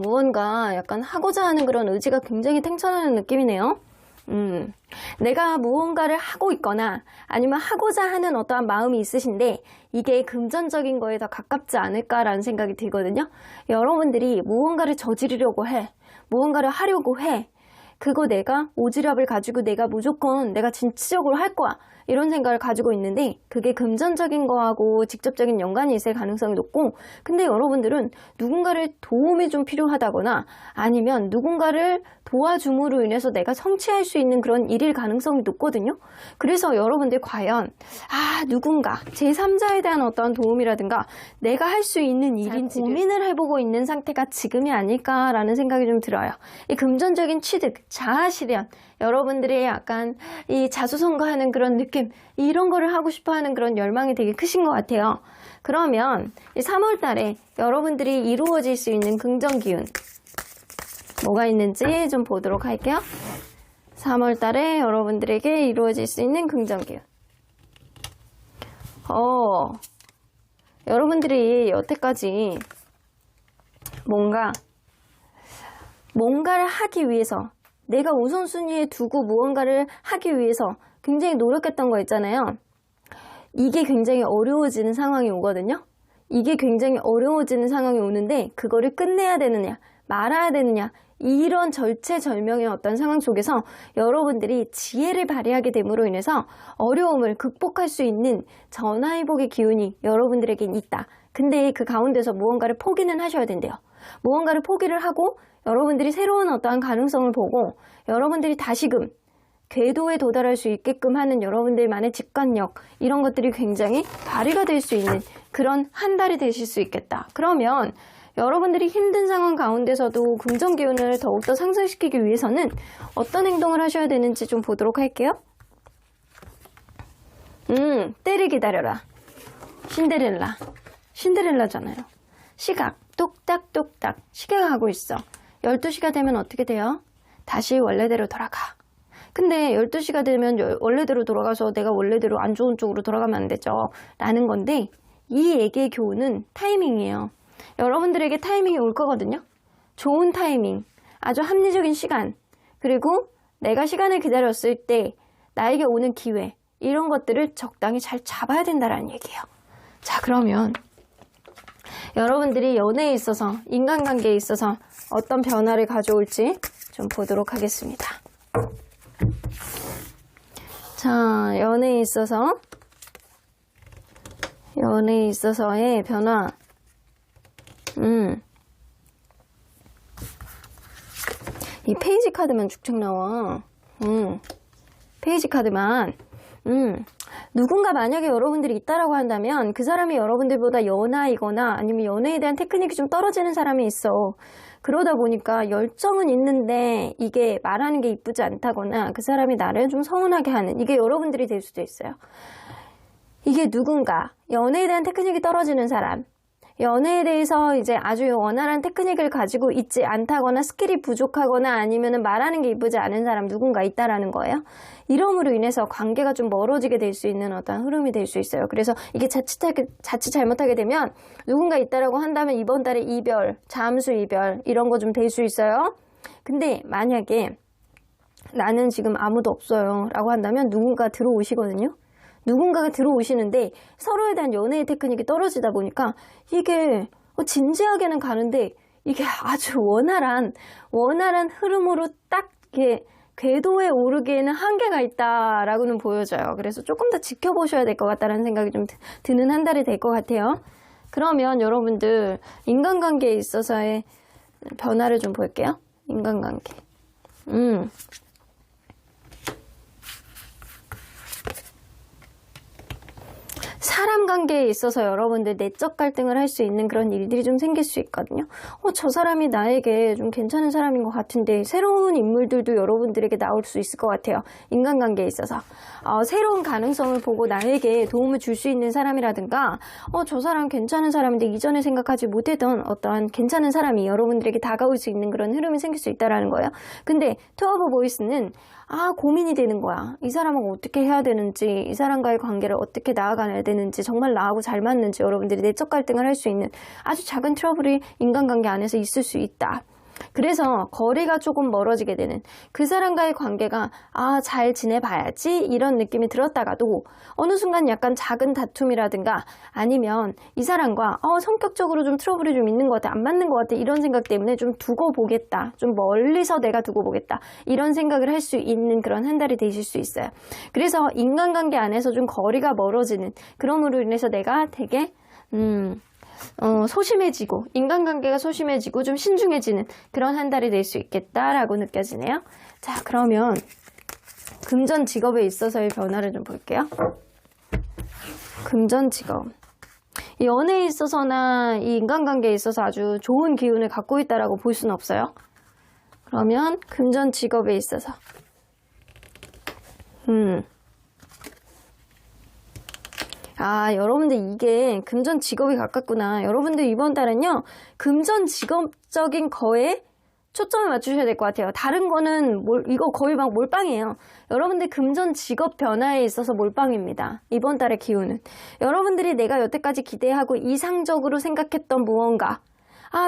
무언가 약간 하고자 하는 그런 의지가 굉장히 탱천하는 느낌이네요. 내가 무언가를 하고 있거나 아니면 하고자 하는 어떠한 마음이 있으신데, 이게 금전적인 거에 더 가깝지 않을까라는 생각이 들거든요. 여러분들이 무언가를 저지르려고 해, 무언가를 하려고 해, 그거 내가 오지랖을 가지고 내가 무조건 내가 진취적으로 할 거야, 이런 생각을 가지고 있는데, 그게 금전적인 거하고 직접적인 연관이 있을 가능성이 높고, 근데 여러분들은 누군가를 도움이 좀 필요하다거나 아니면 누군가를 도와줌으로 인해서 내가 성취할 수 있는 그런 일일 가능성이 높거든요. 그래서 여러분들 과연 누군가 제3자에 대한 어떠한 도움이라든가 내가 할 수 있는 일인지 고민을 해보고 있는 상태가 지금이 아닐까라는 생각이 좀 들어요. 이 금전적인 취득, 자아실현, 여러분들이 약간 이 자수성가하는 그런 느낌, 이런 거를 하고 싶어하는 그런 열망이 되게 크신 것 같아요. 그러면 이 3월 달에 여러분들이 이루어질 수 있는 긍정 기운 뭐가 있는지 좀 보도록 할게요. 3월 달에 여러분들에게 이루어질 수 있는 긍정 기운. 여러분들이 여태까지 뭔가를 하기 위해서, 내가 우선순위에 두고 무언가를 하기 위해서 굉장히 노력했던 거 있잖아요. 이게 굉장히 어려워지는 상황이 오거든요. 이게 굉장히 어려워지는 상황이 오는데, 그거를 끝내야 되느냐 말아야 되느냐, 이런 절체절명의 어떤 상황 속에서 여러분들이 지혜를 발휘하게 됨으로 인해서 어려움을 극복할 수 있는 전화위복의 기운이 여러분들에겐 있다. 근데 그 가운데서 무언가를 포기는 하셔야 된대요. 무언가를 포기를 하고 여러분들이 새로운 어떠한 가능성을 보고 여러분들이 다시금 궤도에 도달할 수 있게끔 하는 여러분들만의 직관력, 이런 것들이 굉장히 발휘가 될 수 있는 그런 한 달이 되실 수 있겠다. 그러면 여러분들이 힘든 상황 가운데서도 긍정 기운을 더욱더 상승시키기 위해서는 어떤 행동을 하셔야 되는지 좀 보도록 할게요. 때를 기다려라. 신데렐라잖아요. 시각 똑딱똑딱 시계가 가고 있어. 12시가 되면 어떻게 돼요? 다시 원래대로 돌아가. 근데 12시가 되면 원래대로 돌아가서 내가 원래대로 안 좋은 쪽으로 돌아가면 안 되죠 라는 건데, 이 얘기의 교훈은 타이밍이에요. 여러분들에게 타이밍이 올 거거든요. 좋은 타이밍, 아주 합리적인 시간, 그리고 내가 시간을 기다렸을 때 나에게 오는 기회, 이런 것들을 적당히 잘 잡아야 된다라는 얘기예요. 자, 그러면 여러분들이 연애에 있어서, 인간관계에 있어서 어떤 변화를 가져올지 좀 보도록 하겠습니다. 자, 연애에 있어서의 변화. 이 페이지 카드만 쭉쭉 나와. 페이지 카드만. 누군가 만약에 여러분들이 있다라고 한다면 그 사람이 여러분들보다 연하이거나 아니면 연애에 대한 테크닉이 좀 떨어지는 사람이 있어. 그러다 보니까 열정은 있는데 이게 말하는 게 이쁘지 않다거나 그 사람이 나를 좀 서운하게 하는, 이게 여러분들이 될 수도 있어요. 이게 누군가 연애에 대한 테크닉이 떨어지는 사람, 연애에 대해서 이제 아주 원활한 테크닉을 가지고 있지 않다거나 스킬이 부족하거나 아니면은 말하는 게 이쁘지 않은 사람 누군가 있다라는 거예요. 이러므로 인해서 관계가 좀 멀어지게 될 수 있는 어떤 흐름이 될 수 있어요. 그래서 이게 자칫 잘못하게 되면 누군가 있다라고 한다면 이번 달에 이별, 잠수 이별 이런 거 좀 될 수 있어요. 근데 만약에 나는 지금 아무도 없어요 라고 한다면 누군가 들어오시거든요. 누군가가 들어오시는데 서로에 대한 연애의 테크닉이 떨어지다 보니까 이게 진지하게는 가는데 이게 아주 원활한 흐름으로 딱 이렇게 궤도에 오르기에는 한계가 있다라고는 보여져요. 그래서 조금 더 지켜보셔야 될 것 같다는 생각이 좀 드는 한 달이 될 것 같아요. 그러면 여러분들 인간관계에 있어서의 변화를 좀 볼게요. 인간관계. 사람 관계에 있어서 여러분들 내적 갈등을 할 수 있는 그런 일들이 좀 생길 수 있거든요. 저 사람이 나에게 좀 괜찮은 사람인 것 같은데 새로운 인물들도 여러분들에게 나올 수 있을 것 같아요. 인간관계에 있어서 새로운 가능성을 보고 나에게 도움을 줄 수 있는 사람이라든가 저 사람 괜찮은 사람인데 이전에 생각하지 못했던 어떠한 괜찮은 사람이 여러분들에게 다가올 수 있는 그런 흐름이 생길 수 있다는 거예요. 근데 투 오브 보이스는 고민이 되는 거야. 이 사람하고 어떻게 해야 되는지, 이 사람과의 관계를 어떻게 나아가야 되는지, 정말 나하고 잘 맞는지 여러분들이 내적 갈등을 할 수 있는 아주 작은 트러블이 인간관계 안에서 있을 수 있다. 그래서 거리가 조금 멀어지게 되는, 그 사람과의 관계가 잘 지내봐야지 이런 느낌이 들었다가도 어느 순간 약간 작은 다툼이라든가 아니면 이 사람과 성격적으로 좀 트러블이 좀 있는 것 같아, 안 맞는 것 같아, 이런 생각 때문에 좀 두고 보겠다, 좀 멀리서 내가 두고 보겠다, 이런 생각을 할 수 있는 그런 한 달이 되실 수 있어요. 그래서 인간관계 안에서 좀 거리가 멀어지는, 그럼으로 인해서 내가 되게 소심해지고, 인간관계가 소심해지고 좀 신중해지는 그런 한 달이 될 수 있겠다라고 느껴지네요. 자, 그러면 금전 직업에 있어서의 변화를 좀 볼게요. 금전 직업. 이 연애에 있어서나 이 인간관계에 있어서 아주 좋은 기운을 갖고 있다라고 볼 수는 없어요. 그러면 금전 직업에 있어서 여러분들 이게 금전 직업이 가깝구나. 여러분들 이번 달은요, 금전 직업적인 거에 초점을 맞추셔야 될 것 같아요. 다른 거는 이거 거의 막 몰빵이에요. 여러분들 금전 직업 변화에 있어서 몰빵입니다. 이번 달의 기운은. 여러분들이 내가 여태까지 기대하고 이상적으로 생각했던 무언가,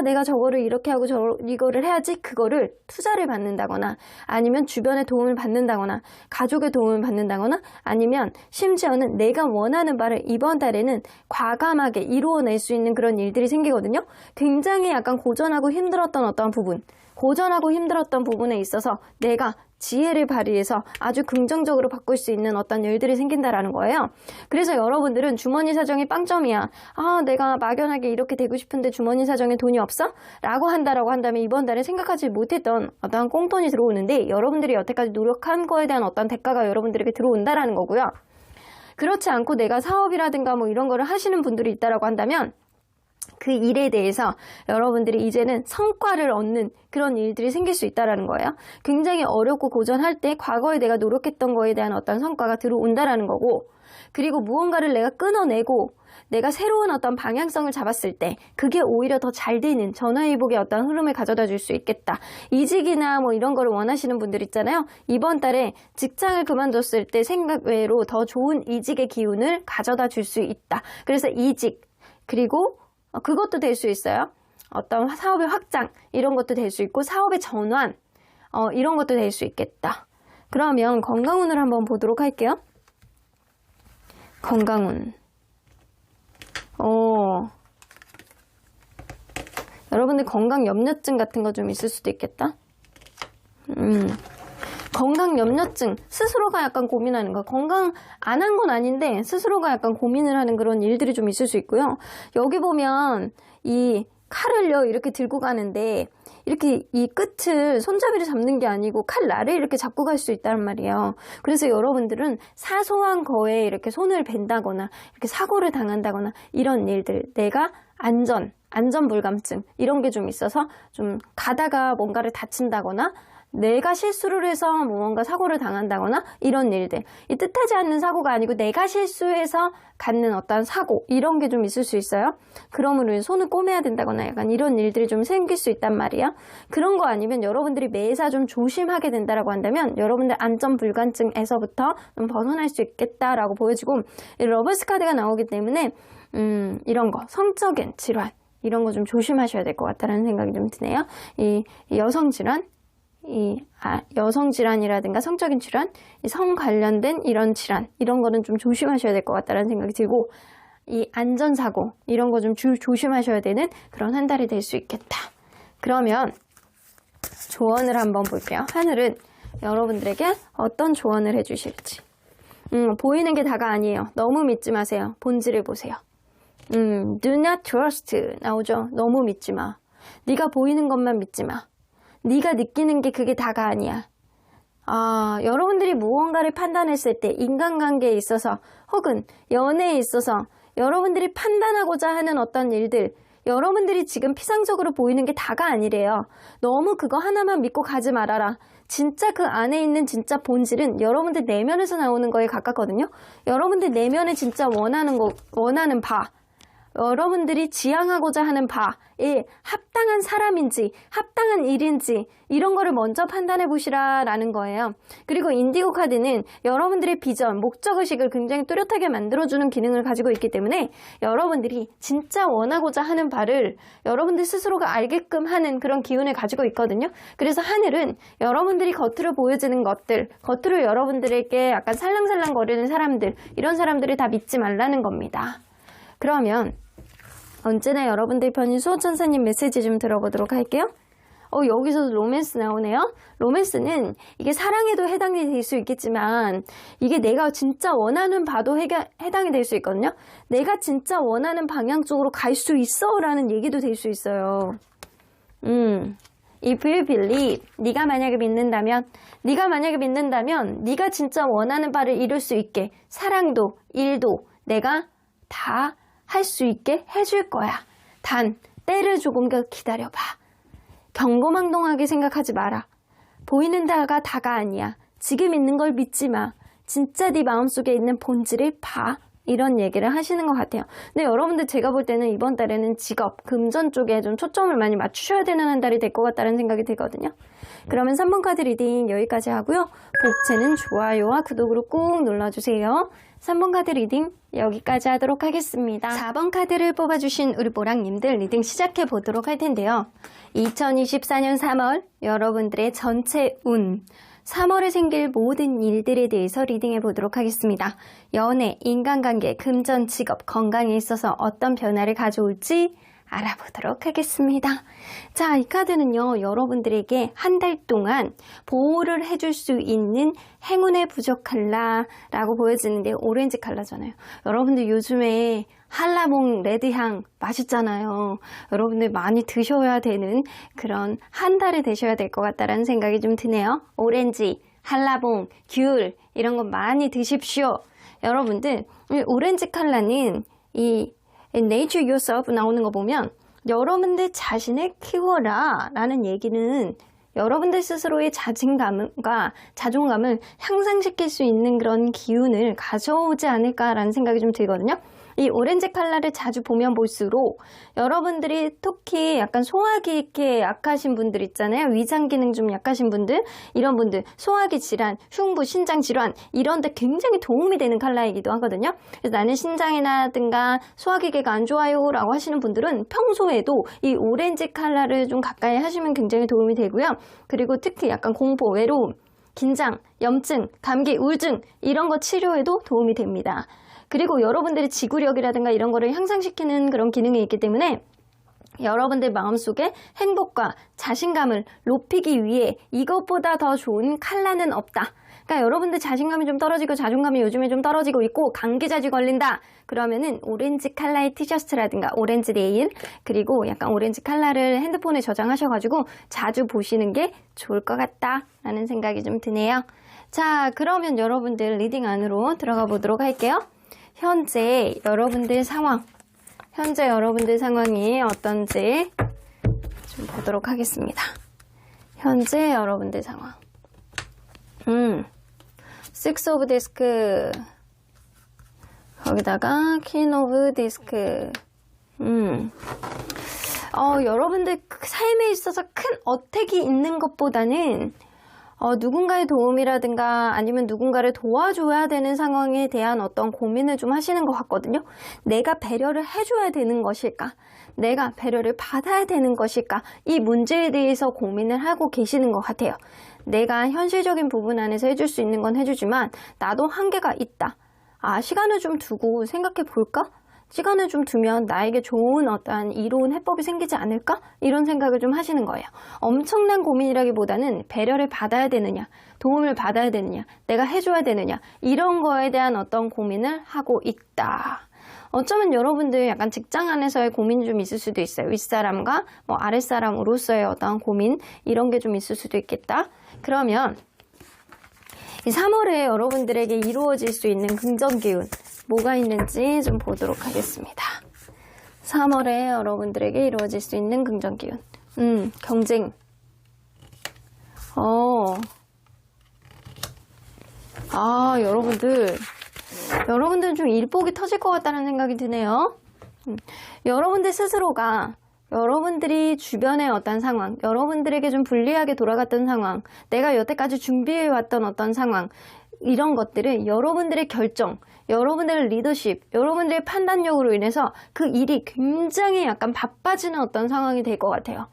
내가 저거를 이렇게 하고 이거를 해야지, 그거를 투자를 받는다거나 아니면 주변의 도움을 받는다거나 가족의 도움을 받는다거나 아니면 심지어는 내가 원하는 바를 이번 달에는 과감하게 이루어낼 수 있는 그런 일들이 생기거든요. 굉장히 약간 고전하고 힘들었던 어떠한 부분, 고전하고 힘들었던 부분에 있어서 내가 지혜를 발휘해서 아주 긍정적으로 바꿀 수 있는 어떤 일들이 생긴다라는 거예요. 그래서 여러분들은 주머니 사정이 빵점이야. 내가 막연하게 이렇게 되고 싶은데 주머니 사정에 돈이 없어? 라고 한다면 이번 달에 생각하지 못했던 어떤 꽁돈이 들어오는데 여러분들이 여태까지 노력한 거에 대한 어떤 대가가 여러분들에게 들어온다라는 거고요. 그렇지 않고 내가 사업이라든가 뭐 이런 거를 하시는 분들이 있다라고 한다면 그 일에 대해서 여러분들이 이제는 성과를 얻는 그런 일들이 생길 수 있다는 거예요. 굉장히 어렵고 고전할 때 과거에 내가 노력했던 거에 대한 어떤 성과가 들어온다는 거고, 그리고 무언가를 내가 끊어내고 내가 새로운 어떤 방향성을 잡았을 때 그게 오히려 더 잘 되는 전화위복의 어떤 흐름을 가져다 줄 수 있겠다. 이직이나 뭐 이런 거를 원하시는 분들 있잖아요. 이번 달에 직장을 그만뒀을 때 생각 외로 더 좋은 이직의 기운을 가져다 줄 수 있다. 그래서 이직, 그리고 그것도 될 수 있어요. 어떤 사업의 확장, 이런 것도 될 수 있고 사업의 전환, 이런 것도 될 수 있겠다. 그러면 건강운을 한번 보도록 할게요. 건강운. 여러분들 건강 염려증 같은 거 좀 있을 수도 있겠다. 건강 염려증, 스스로가 약간 고민하는 거. 건강 안 한 건 아닌데 스스로가 약간 고민을 하는 그런 일들이 좀 있을 수 있고요. 여기 보면 이 칼을요 이렇게 들고 가는데 이렇게 이 끝을 손잡이를 잡는 게 아니고 칼날을 이렇게 잡고 갈 수 있단 말이에요. 그래서 여러분들은 사소한 거에 이렇게 손을 벤다거나 이렇게 사고를 당한다거나 이런 일들, 내가 안전 불감증 이런 게 좀 있어서 좀 가다가 뭔가를 다친다거나 내가 실수를 해서 뭔가 사고를 당한다거나 이런 일들, 이 뜻하지 않는 사고가 아니고 내가 실수해서 갖는 어떤 사고 이런 게 좀 있을 수 있어요. 그러므로 손을 꼬매야 된다거나 약간 이런 일들이 좀 생길 수 있단 말이에요. 그런 거 아니면 여러분들이 매사 좀 조심하게 된다라고 한다면 여러분들 안전불감증에서부터 좀 벗어날 수 있겠다라고 보여지고, 이 러브스 카드가 나오기 때문에 이런 거 성적인 질환 이런 거 좀 조심하셔야 될 것 같다는 생각이 좀 드네요. 이 여성 질환, 여성 질환이라든가 성적인 질환, 성 관련된 이런 질환, 이런 거는 좀 조심하셔야 될 것 같다는 생각이 들고, 이 안전사고, 이런 거 좀 조심하셔야 되는 그런 한 달이 될 수 있겠다. 그러면 조언을 한번 볼게요. 하늘은 여러분들에게 어떤 조언을 해주실지. 보이는 게 다가 아니에요. 너무 믿지 마세요. 본질을 보세요. Do not trust 나오죠. 너무 믿지 마. 네가 보이는 것만 믿지 마. 네가 느끼는 게 그게 다가 아니야. 여러분들이 무언가를 판단했을 때 인간관계에 있어서 혹은 연애에 있어서 여러분들이 판단하고자 하는 어떤 일들, 여러분들이 지금 피상적으로 보이는 게 다가 아니래요. 너무 그거 하나만 믿고 가지 말아라. 진짜 그 안에 있는 진짜 본질은 여러분들 내면에서 나오는 거에 가깝거든요. 여러분들 내면에 진짜 원하는 바, 여러분들이 지향하고자 하는 바에 합당한 사람인지 합당한 일인지 이런 거를 먼저 판단해 보시라라는 거예요. 그리고 인디고 카드는 여러분들의 비전, 목적의식을 굉장히 뚜렷하게 만들어주는 기능을 가지고 있기 때문에 여러분들이 진짜 원하고자 하는 바를 여러분들 스스로가 알게끔 하는 그런 기운을 가지고 있거든요. 그래서 하늘은 여러분들이 겉으로 보여지는 것들, 겉으로 여러분들에게 약간 살랑살랑 거리는 사람들, 이런 사람들을 다 믿지 말라는 겁니다. 그러면 언제나 여러분들 편인 수호천사님 메시지 좀 들어보도록 할게요. 여기서 로맨스 나오네요. 로맨스는 이게 사랑에도 해당이 될 수 있겠지만 이게 내가 진짜 원하는 바도 해당이 될 수 있거든요. 내가 진짜 원하는 방향 쪽으로 갈 수 있어 라는 얘기도 될 수 있어요. If you believe, 네가 만약에 믿는다면 네가 진짜 원하는 바를 이룰 수 있게 사랑도 일도 내가 다 할 수 있게 해줄 거야. 단 때를 조금 더 기다려봐. 경거망동하게 생각하지 마라. 보이는 다가 아니야. 지금 있는 걸 믿지 마. 진짜 네 마음속에 있는 본질을 봐. 이런 얘기를 하시는 것 같아요. 근데 여러분들 제가 볼 때는 이번 달에는 직업, 금전 쪽에 좀 초점을 많이 맞추셔야 되는 한 달이 될 것 같다는 생각이 들거든요. 그러면 3번 카드 리딩 여기까지 하고요. 복채는 좋아요와 구독으로 꾹 눌러주세요. 3번 카드 리딩 여기까지 하도록 하겠습니다. 4번 카드를 뽑아주신 우리 보랑님들 리딩 시작해 보도록 할 텐데요. 2024년 3월 여러분들의 전체 운, 3월에 생길 모든 일들에 대해서 리딩해 보도록 하겠습니다. 연애, 인간관계, 금전, 직업, 건강에 있어서 어떤 변화를 가져올지 알아보도록 하겠습니다. 자, 이 카드는요, 여러분들에게 한 달 동안 보호를 해줄 수 있는 행운의 부적 컬러라고 보여지는데 오렌지 컬러잖아요. 여러분들 요즘에 한라봉 레드향 맛있잖아요. 여러분들 많이 드셔야 되는 그런 한 달이 되셔야 될 것 같다라는 생각이 좀 드네요. 오렌지, 한라봉, 귤 이런 거 많이 드십시오. 여러분들 오렌지 컬러는 이 Nature Yourself 나오는 거 보면 여러분들 자신을 키워라 라는 얘기는 여러분들 스스로의 자신감과 자존감을 향상시킬 수 있는 그런 기운을 가져오지 않을까라는 생각이 좀 들거든요. 이 오렌지 컬러를 자주 보면 볼수록 여러분들이 특히 약간 소화기에 약하신 분들 있잖아요. 위장 기능 좀 약하신 분들, 이런 분들 소화기 질환, 흉부, 신장 질환 이런 데 굉장히 도움이 되는 컬러이기도 하거든요. 그래서 나는 신장이라든가 소화기계가 안 좋아요 라고 하시는 분들은 평소에도 이 오렌지 컬러를 좀 가까이 하시면 굉장히 도움이 되고요. 그리고 특히 약간 공포, 외로움, 긴장, 염증, 감기, 우울증 이런 거 치료에도 도움이 됩니다. 그리고 여러분들의 지구력이라든가 이런 거를 향상시키는 그런 기능이 있기 때문에 여러분들 마음속에 행복과 자신감을 높이기 위해 이것보다 더 좋은 컬러는 없다. 그러니까 여러분들 자신감이 좀 떨어지고 자존감이 요즘에 좀 떨어지고 있고 감기 자주 걸린다. 그러면은 오렌지 컬러의 티셔츠라든가 오렌지 네일 그리고 약간 오렌지 컬러를 핸드폰에 저장하셔가지고 자주 보시는 게 좋을 것 같다라는 생각이 좀 드네요. 자, 그러면 여러분들 리딩 안으로 들어가 보도록 할게요. 현재 여러분들 상황이 어떤지 좀 보도록 하겠습니다. 현재 여러분들 상황. Six of Disc 거기다가 King of Disc. 여러분들 삶에 있어서 큰 어택이 있는 것보다는 누군가의 도움이라든가 아니면 누군가를 도와줘야 되는 상황에 대한 어떤 고민을 좀 하시는 것 같거든요. 내가 배려를 해줘야 되는 것일까? 내가 배려를 받아야 되는 것일까? 이 문제에 대해서 고민을 하고 계시는 것 같아요. 내가 현실적인 부분 안에서 해줄 수 있는 건 해주지만 나도 한계가 있다. 시간을 좀 두고 생각해 볼까? 시간을 좀 두면 나에게 좋은 어떠한 이로운 해법이 생기지 않을까? 이런 생각을 좀 하시는 거예요. 엄청난 고민이라기보다는 배려를 받아야 되느냐, 도움을 받아야 되느냐, 내가 해줘야 되느냐 이런 거에 대한 어떤 고민을 하고 있다. 어쩌면 여러분들 약간 직장 안에서의 고민이 좀 있을 수도 있어요. 윗사람과 아랫사람으로서의 어떠한 고민 이런 게 좀 있을 수도 있겠다. 그러면 이 3월에 여러분들에게 이루어질 수 있는 긍정 기운 뭐가 있는지 좀 보도록 하겠습니다. 3월에 여러분들에게 이루어질 수 있는 긍정 기운. 경쟁. 여러분들은 좀 일복이 터질 것 같다는 생각이 드네요. 여러분들 스스로가 여러분들이 주변의 어떤 상황, 여러분들에게 좀 불리하게 돌아갔던 상황, 내가 여태까지 준비해왔던 어떤 상황, 이런 것들을 여러분들의 결정, 여러분들의 리더십, 여러분들의 판단력으로 인해서 그 일이 굉장히 약간 바빠지는 어떤 상황이 될 것 같아요.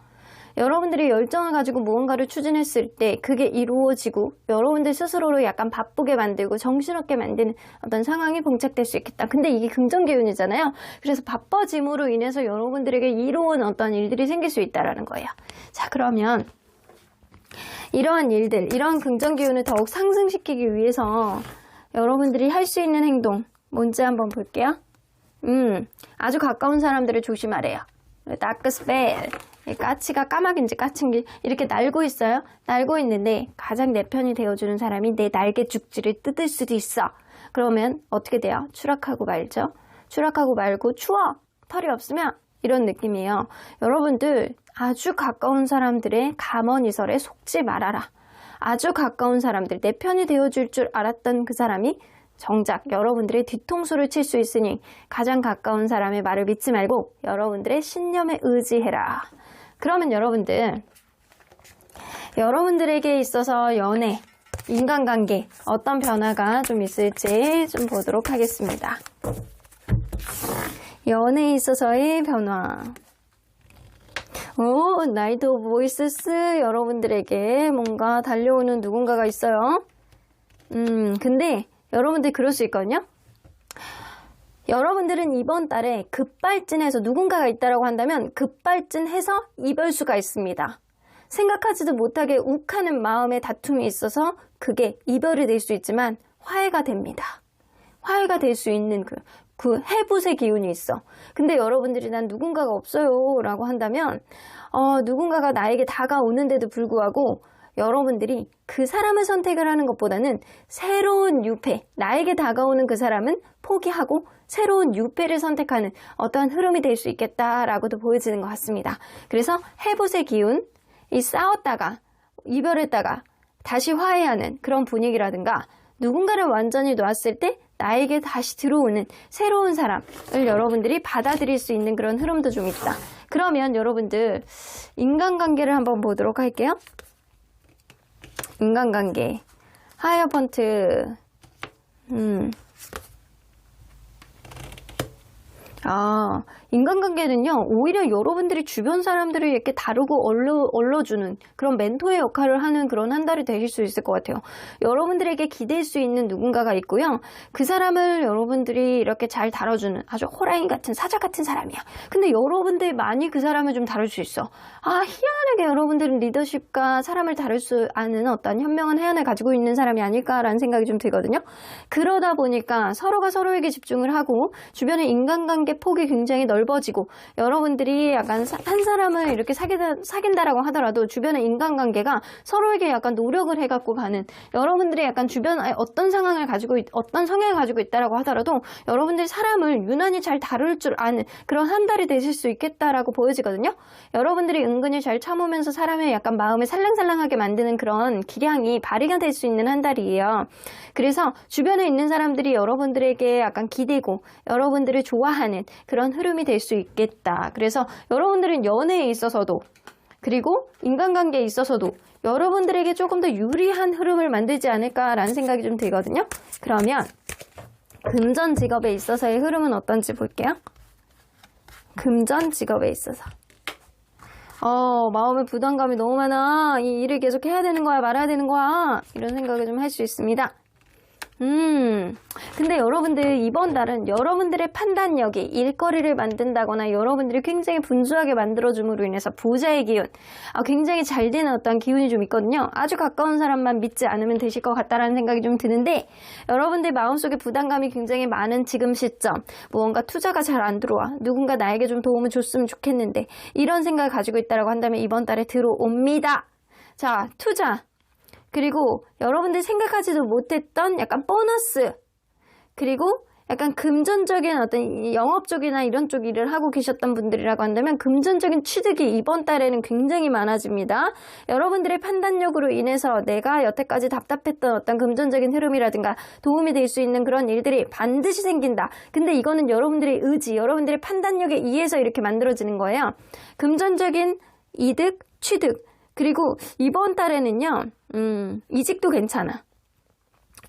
여러분들이 열정을 가지고 무언가를 추진했을 때 그게 이루어지고 여러분들 스스로를 약간 바쁘게 만들고 정신없게 만드는 어떤 상황이 봉착될 수 있겠다. 근데 이게 긍정 기운이잖아요. 그래서 바빠짐으로 인해서 여러분들에게 이로운 어떤 일들이 생길 수 있다라는 거예요. 자, 그러면 이러한 일들, 이러한 긍정 기운을 더욱 상승시키기 위해서 여러분들이 할 수 있는 행동 뭔지 한번 볼게요. 아주 가까운 사람들을 조심하래요. 다크 스펠. 까치가 까마귀인지 까친지 이렇게 날고 있어요. 날고 있는데 가장 내 편이 되어주는 사람이 내 날개 죽지를 뜯을 수도 있어. 그러면 어떻게 돼요? 추락하고 말죠. 추락하고 말고 추워. 털이 없으면 이런 느낌이에요. 여러분들 아주 가까운 사람들의 감언이설에 속지 말아라. 아주 가까운 사람들, 내 편이 되어줄 줄 알았던 그 사람이 정작 여러분들의 뒤통수를 칠 수 있으니 가장 가까운 사람의 말을 믿지 말고 여러분들의 신념에 의지해라. 그러면 여러분들에게 있어서 연애, 인간관계 어떤 변화가 좀 있을지 좀 보도록 하겠습니다. 연애에 있어서의 변화. 나이트 오브 보이스스 여러분들에게 뭔가 달려오는 누군가가 있어요. 근데 여러분들 그럴 수 있거든요. 여러분들은 이번 달에 급발진해서 누군가가 있다라고 한다면 급발진해서 이별수가 있습니다. 생각하지도 못하게 욱하는 마음의 다툼이 있어서 그게 이별이 될 수 있지만 화해가 됩니다. 화해가 될 수 있는 그 해붓의 기운이 있어. 근데 여러분들이 난 누군가가 없어요 라고 한다면 누군가가 나에게 다가오는데도 불구하고 여러분들이 그 사람을 선택을 하는 것보다는 새로운 유패, 나에게 다가오는 그 사람은 포기하고 새로운 유패를 선택하는 어떠한 흐름이 될 수 있겠다라고도 보여지는 것 같습니다. 그래서 해붓의 기운, 이 싸웠다가 이별했다가 다시 화해하는 그런 분위기라든가 누군가를 완전히 놓았을 때 나에게 다시 들어오는 새로운 사람을 여러분들이 받아들일 수 있는 그런 흐름도 좀 있다. 그러면 여러분들 인간관계를 한번 보도록 할게요. 인간관계 하이어펀트 인간관계는요, 오히려 여러분들이 주변 사람들을 이렇게 다루고 얼러주는 그런 멘토의 역할을 하는 그런 한 달이 되실 수 있을 것 같아요. 여러분들에게 기댈 수 있는 누군가가 있고요. 그 사람을 여러분들이 이렇게 잘 다뤄주는 아주 호랑이 같은 사자 같은 사람이야. 근데 여러분들이 많이 그 사람을 좀 다룰 수 있어. 희한하게 여러분들은 리더십과 사람을 다룰 수 아는 어떤 현명한 해안을 가지고 있는 사람이 아닐까라는 생각이 좀 들거든요. 그러다 보니까 서로가 서로에게 집중을 하고 주변의 인간관계 폭이 굉장히 넓어지고 여러분들이 약간 한 사람을 이렇게 사귄다라고 하더라도 주변의 인간관계가 서로에게 약간 노력을 해갖고 가는 여러분들이 약간 주변에 어떤 상황을 가지고 어떤 성향을 가지고 있다라고 하더라도 여러분들이 사람을 유난히 잘 다룰 줄 아는 그런 한 달이 되실 수 있겠다라고 보여지거든요. 여러분들이 은근히 잘 참으면서 사람의 약간 마음을 살랑살랑하게 만드는 그런 기량이 발휘가 될 수 있는 한 달이에요. 그래서 주변에 있는 사람들이 여러분들에게 약간 기대고 여러분들을 좋아하는 그런 흐름이 될 수 있겠다. 그래서 여러분들은 연애에 있어서도 그리고 인간관계에 있어서도 여러분들에게 조금 더 유리한 흐름을 만들지 않을까라는 생각이 좀 들거든요. 그러면 금전 직업에 있어서의 흐름은 어떤지 볼게요. 금전 직업에 있어서 마음에 부담감이 너무 많아. 이 일을 계속 해야 되는 거야 말아야 되는 거야 이런 생각을 좀 할 수 있습니다. 근데 여러분들 이번 달은 여러분들의 판단력이 일거리를 만든다거나 여러분들이 굉장히 분주하게 만들어줌으로 인해서 부자의 기운, 굉장히 잘 되는 어떤 기운이 좀 있거든요. 아주 가까운 사람만 믿지 않으면 되실 것 같다라는 생각이 좀 드는데 여러분들 마음속에 부담감이 굉장히 많은 지금 시점, 무언가 투자가 잘 안 들어와, 누군가 나에게 좀 도움을 줬으면 좋겠는데 이런 생각을 가지고 있다라고 한다면 이번 달에 들어옵니다. 자, 투자. 그리고 여러분들이 생각하지도 못했던 약간 보너스, 그리고 약간 금전적인 어떤 영업 쪽이나 이런 쪽 일을 하고 계셨던 분들이라고 한다면 금전적인 취득이 이번 달에는 굉장히 많아집니다. 여러분들의 판단력으로 인해서 내가 여태까지 답답했던 어떤 금전적인 흐름이라든가 도움이 될 수 있는 그런 일들이 반드시 생긴다. 근데 이거는 여러분들의 의지, 여러분들의 판단력에 의해서 이렇게 만들어지는 거예요. 금전적인 이득, 취득. 그리고 이번 달에는요, 이직도 괜찮아.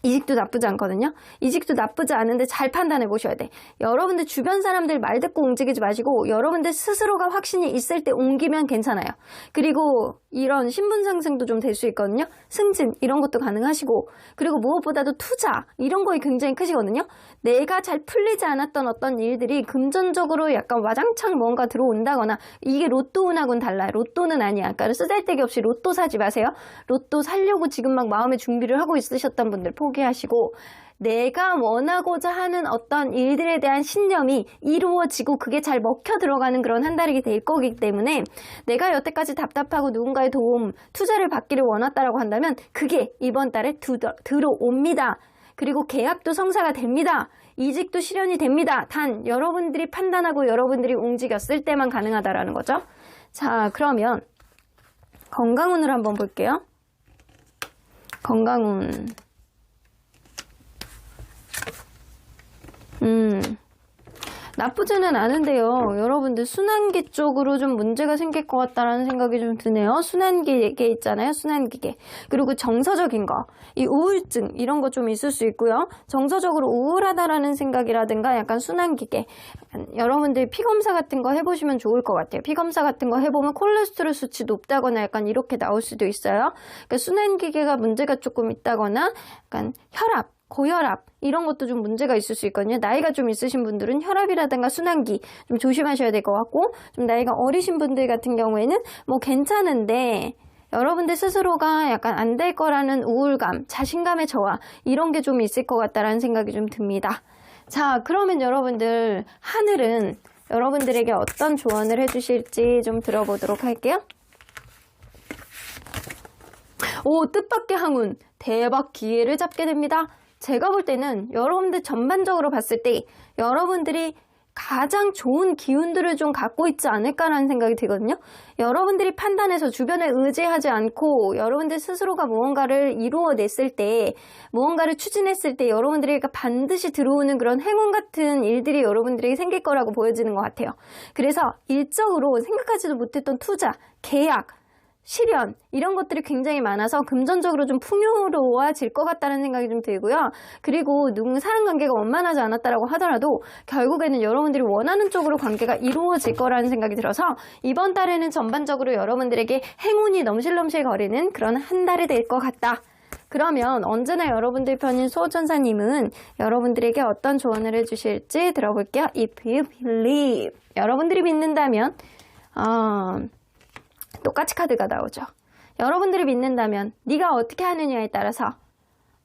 이직도 나쁘지 않거든요. 이직도 나쁘지 않은데 잘 판단해 보셔야 돼. 여러분들 주변 사람들 말 듣고 움직이지 마시고 여러분들 스스로가 확신이 있을 때 옮기면 괜찮아요. 그리고 이런 신분 상승도 좀 될 수 있거든요. 승진 이런 것도 가능하시고 그리고 무엇보다도 투자 이런 거에 굉장히 크시거든요. 내가 잘 풀리지 않았던 어떤 일들이 금전적으로 약간 와장창 뭔가 들어온다거나 이게 로또 운하고는 달라요. 로또는 아니야. 그러니까 쓰잘데기 없이 로또 사지 마세요. 로또 사려고 지금 막 마음의 준비를 하고 있으셨던 분들 포기하시고 내가 원하고자 하는 어떤 일들에 대한 신념이 이루어지고 그게 잘 먹혀 들어가는 그런 한 달이 될 거기 때문에 내가 여태까지 답답하고 누군가의 도움, 투자를 받기를 원했다라고 한다면 그게 이번 달에 들어옵니다. 그리고 계약도 성사가 됩니다. 이직도 실현이 됩니다. 단 여러분들이 판단하고 여러분들이 움직였을 때만 가능하다라는 거죠. 자, 그러면 건강운을 한번 볼게요. 건강운. 나쁘지는 않은데요. 여러분들 순환기 쪽으로 좀 문제가 생길 것 같다라는 생각이 좀 드네요. 순환기계 있잖아요. 순환기계. 그리고 정서적인 거. 이 우울증 이런 거 좀 있을 수 있고요. 정서적으로 우울하다라는 생각이라든가 약간 순환기계. 여러분들 피검사 같은 거 해보시면 좋을 것 같아요. 피검사 같은 거 해보면 콜레스테롤 수치 높다거나 약간 이렇게 나올 수도 있어요. 그러니까 순환기계가 문제가 조금 있다거나 약간 혈압, 고혈압 이런 것도 좀 문제가 있을 수 있거든요. 나이가 좀 있으신 분들은 혈압이라든가 순환기 좀 조심하셔야 될 것 같고 좀 나이가 어리신 분들 같은 경우에는 뭐 괜찮은데 여러분들 스스로가 약간 안 될 거라는 우울감, 자신감의 저하 이런 게 좀 있을 것 같다라는 생각이 좀 듭니다. 자, 그러면 여러분들 하늘은 여러분들에게 어떤 조언을 해주실지 좀 들어보도록 할게요. 오, 뜻밖의 항운, 대박 기회를 잡게 됩니다. 제가 볼 때는 여러분들 전반적으로 봤을 때 여러분들이 가장 좋은 기운들을 좀 갖고 있지 않을까라는 생각이 들거든요. 여러분들이 판단해서 주변에 의지하지 않고 여러분들 스스로가 무언가를 이루어냈을 때, 무언가를 추진했을 때 여러분들에게 반드시 들어오는 그런 행운 같은 일들이 여러분들에게 생길 거라고 보여지는 것 같아요. 그래서 일적으로 생각하지도 못했던 투자, 계약, 실현 이런 것들이 굉장히 많아서 금전적으로 좀 풍요로워질 것 같다는 생각이 좀 들고요. 그리고 사람 관계가 원만하지 않았다라고 하더라도 결국에는 여러분들이 원하는 쪽으로 관계가 이루어질 거라는 생각이 들어서 이번 달에는 전반적으로 여러분들에게 행운이 넘실넘실 거리는 그런 한 달이 될 것 같다. 그러면 언제나 여러분들 편인 수호천사님은 여러분들에게 어떤 조언을 해주실지 들어볼게요. If you believe. 여러분들이 믿는다면 똑같이 카드가 나오죠. 여러분들이 믿는다면 네가 어떻게 하느냐에 따라서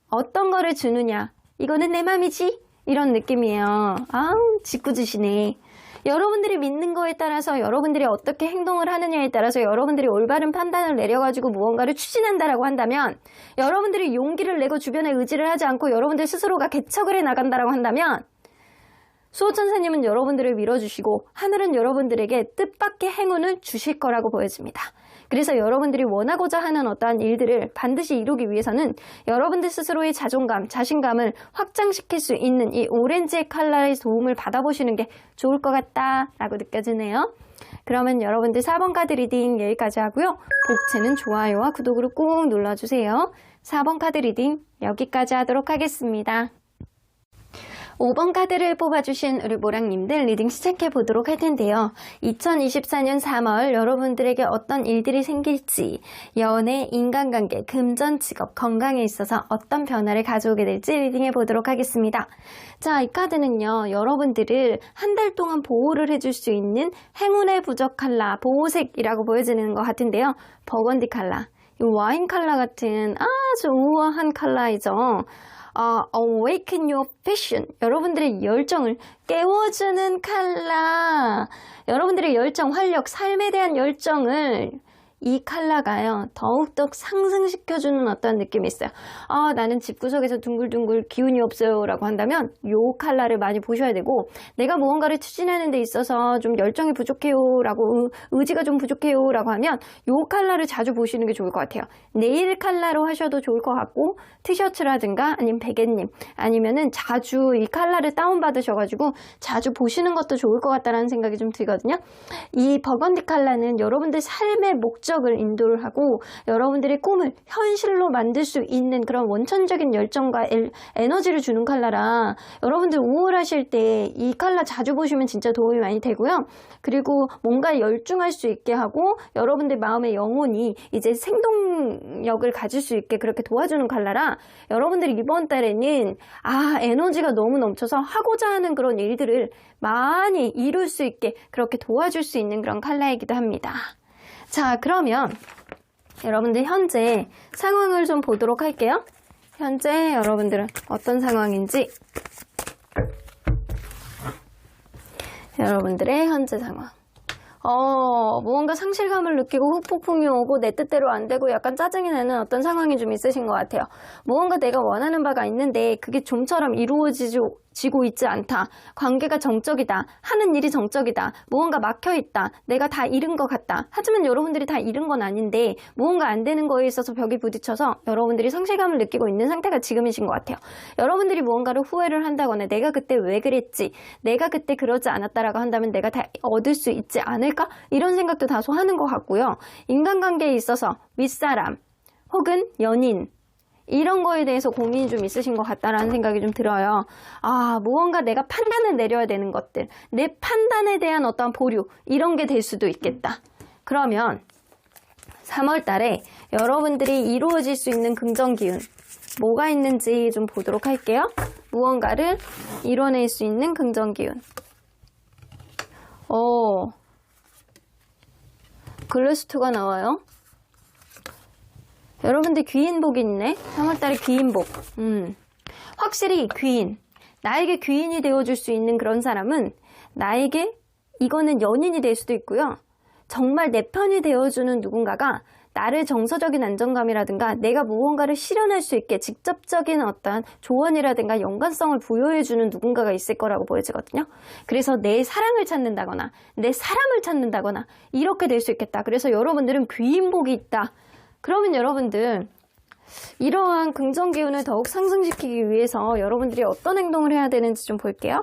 어떤 거를 주느냐 이거는 내 맘이지 이런 느낌이에요. 짓궂으시네. 여러분들이 믿는 거에 따라서 여러분들이 어떻게 행동을 하느냐에 따라서 여러분들이 올바른 판단을 내려가지고 무언가를 추진한다라고 한다면 여러분들이 용기를 내고 주변에 의지를 하지 않고 여러분들 스스로가 개척을 해 나간다라고 한다면 수호천사님은 여러분들을 밀어주시고 하늘은 여러분들에게 뜻밖의 행운을 주실 거라고 보여집니다. 그래서 여러분들이 원하고자 하는 어떠한 일들을 반드시 이루기 위해서는 여러분들 스스로의 자존감, 자신감을 확장시킬 수 있는 이 오렌지의 컬러의 도움을 받아보시는 게 좋을 것 같다라고 느껴지네요. 그러면 여러분들 4번 카드 리딩 여기까지 하고요. 복채는 좋아요와 구독으로 꾹 눌러주세요. 4번 카드 리딩 여기까지 하도록 하겠습니다. 5번 카드를 뽑아주신 우리 모랑님들 리딩 시작해보도록 할 텐데요. 2024년 3월 여러분들에게 어떤 일들이 생길지, 연애, 인간관계, 금전, 직업, 건강에 있어서 어떤 변화를 가져오게 될지 리딩해보도록 하겠습니다. 자, 이 카드는요. 여러분들을 한 달 동안 보호를 해줄 수 있는 행운의 부적 컬러, 보호색이라고 보여지는 것 같은데요. 버건디 컬러, 이 와인 컬러 같은 아주 우아한 컬러이죠. Awaken your passion. 여러분들의 열정을 깨워주는 컬러. 여러분들의 열정, 활력, 삶에 대한 열정을 이 컬러가요 더욱더 상승시켜주는 어떤 느낌이 있어요. 나는 집구석에서 둥글둥글 기운이 없어요 라고 한다면 이 컬러를 많이 보셔야 되고, 내가 무언가를 추진하는 데 있어서 좀 열정이 부족해요 라고, 의지가 좀 부족해요 라고 하면 이 컬러를 자주 보시는 게 좋을 것 같아요. 네일 컬러로 하셔도 좋을 것 같고, 티셔츠라든가 아니면 베개님 아니면은 자주 이 컬러를 다운받으셔가지고 자주 보시는 것도 좋을 것 같다는 생각이 좀 들거든요. 이 버건디 컬러는 여러분들 삶의 목적을 인도를 하고 여러분들의 꿈을 현실로 만들 수 있는 그런 원천적인 열정과 에너지를 주는 컬러라 여러분들 우울하실 때 이 컬러 자주 보시면 진짜 도움이 많이 되고요. 그리고 뭔가 열중할 수 있게 하고 여러분들 마음의 영혼이 이제 생동력을 가질 수 있게 그렇게 도와주는 컬러라 여러분들이 이번 달에는 에너지가 너무 넘쳐서 하고자 하는 그런 일들을 많이 이룰 수 있게 그렇게 도와줄 수 있는 그런 컬러이기도 합니다. 자, 그러면 여러분들 현재 상황을 좀 보도록 할게요. 현재 여러분들은 어떤 상황인지, 여러분들의 현재 상황. 무언가 상실감을 느끼고 후폭풍이 오고 내 뜻대로 안 되고 약간 짜증이 나는 어떤 상황이 좀 있으신 것 같아요. 무언가 내가 원하는 바가 있는데 그게 좀처럼 이루어지고 있지 않다. 관계가 정적이다. 하는 일이 정적이다. 무언가 막혀있다. 내가 다 잃은 것 같다. 하지만 여러분들이 다 잃은 건 아닌데 무언가 안 되는 거에 있어서 벽에 부딪혀서 여러분들이 상실감을 느끼고 있는 상태가 지금이신 것 같아요. 여러분들이 무언가를 후회를 한다거나 내가 그때 왜 그랬지? 내가 그때 그러지 않았다라고 한다면 내가 다 얻을 수 있지 않을까? 이런 생각도 다소 하는 것 같고요. 인간관계에 있어서 윗사람 혹은 연인 이런 거에 대해서 고민이 좀 있으신 것 같다라는 생각이 좀 들어요. 무언가 내가 판단을 내려야 되는 것들, 내 판단에 대한 어떤 보류 이런 게 될 수도 있겠다. 그러면 3월 달에 여러분들이 이루어질 수 있는 긍정 기운 뭐가 있는지 좀 보도록 할게요. 무언가를 이뤄낼 수 있는 긍정 기운. 글래스투가 나와요. 여러분들 귀인복이 있네. 3월달에 귀인복. 확실히 귀인. 나에게 귀인이 되어줄 수 있는 그런 사람은 나에게 이거는 연인이 될 수도 있고요. 정말 내 편이 되어주는 누군가가 나를 정서적인 안정감이라든가 내가 무언가를 실현할 수 있게 직접적인 어떤 조언이라든가 연관성을 부여해주는 누군가가 있을 거라고 보여지거든요. 그래서 내 사랑을 찾는다거나 내 사람을 찾는다거나 이렇게 될 수 있겠다. 그래서 여러분들은 귀인복이 있다. 그러면 여러분들 이러한 긍정 기운을 더욱 상승시키기 위해서 여러분들이 어떤 행동을 해야 되는지 좀 볼게요.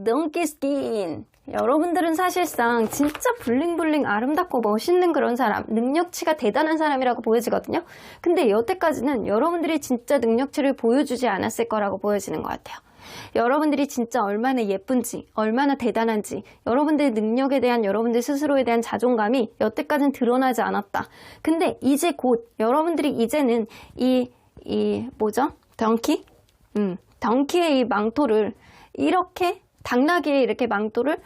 덩키 스킨. 여러분들은 사실상 진짜 블링블링 아름답고 멋있는 그런 사람, 능력치가 대단한 사람이라고 보여지거든요. 근데 여태까지는 여러분들이 진짜 능력치를 보여주지 않았을 거라고 보여지는 것 같아요. 여러분들이 진짜 얼마나 예쁜지, 얼마나 대단한지, 여러분들의 능력에 대한 여러분들 스스로에 대한 자존감이 여태까지는 드러나지 않았다. 근데 이제 곧 여러분들이 이제는 뭐죠? 덩키? 덩키의 이 망토를 이렇게 당나귀의 이렇게 망토를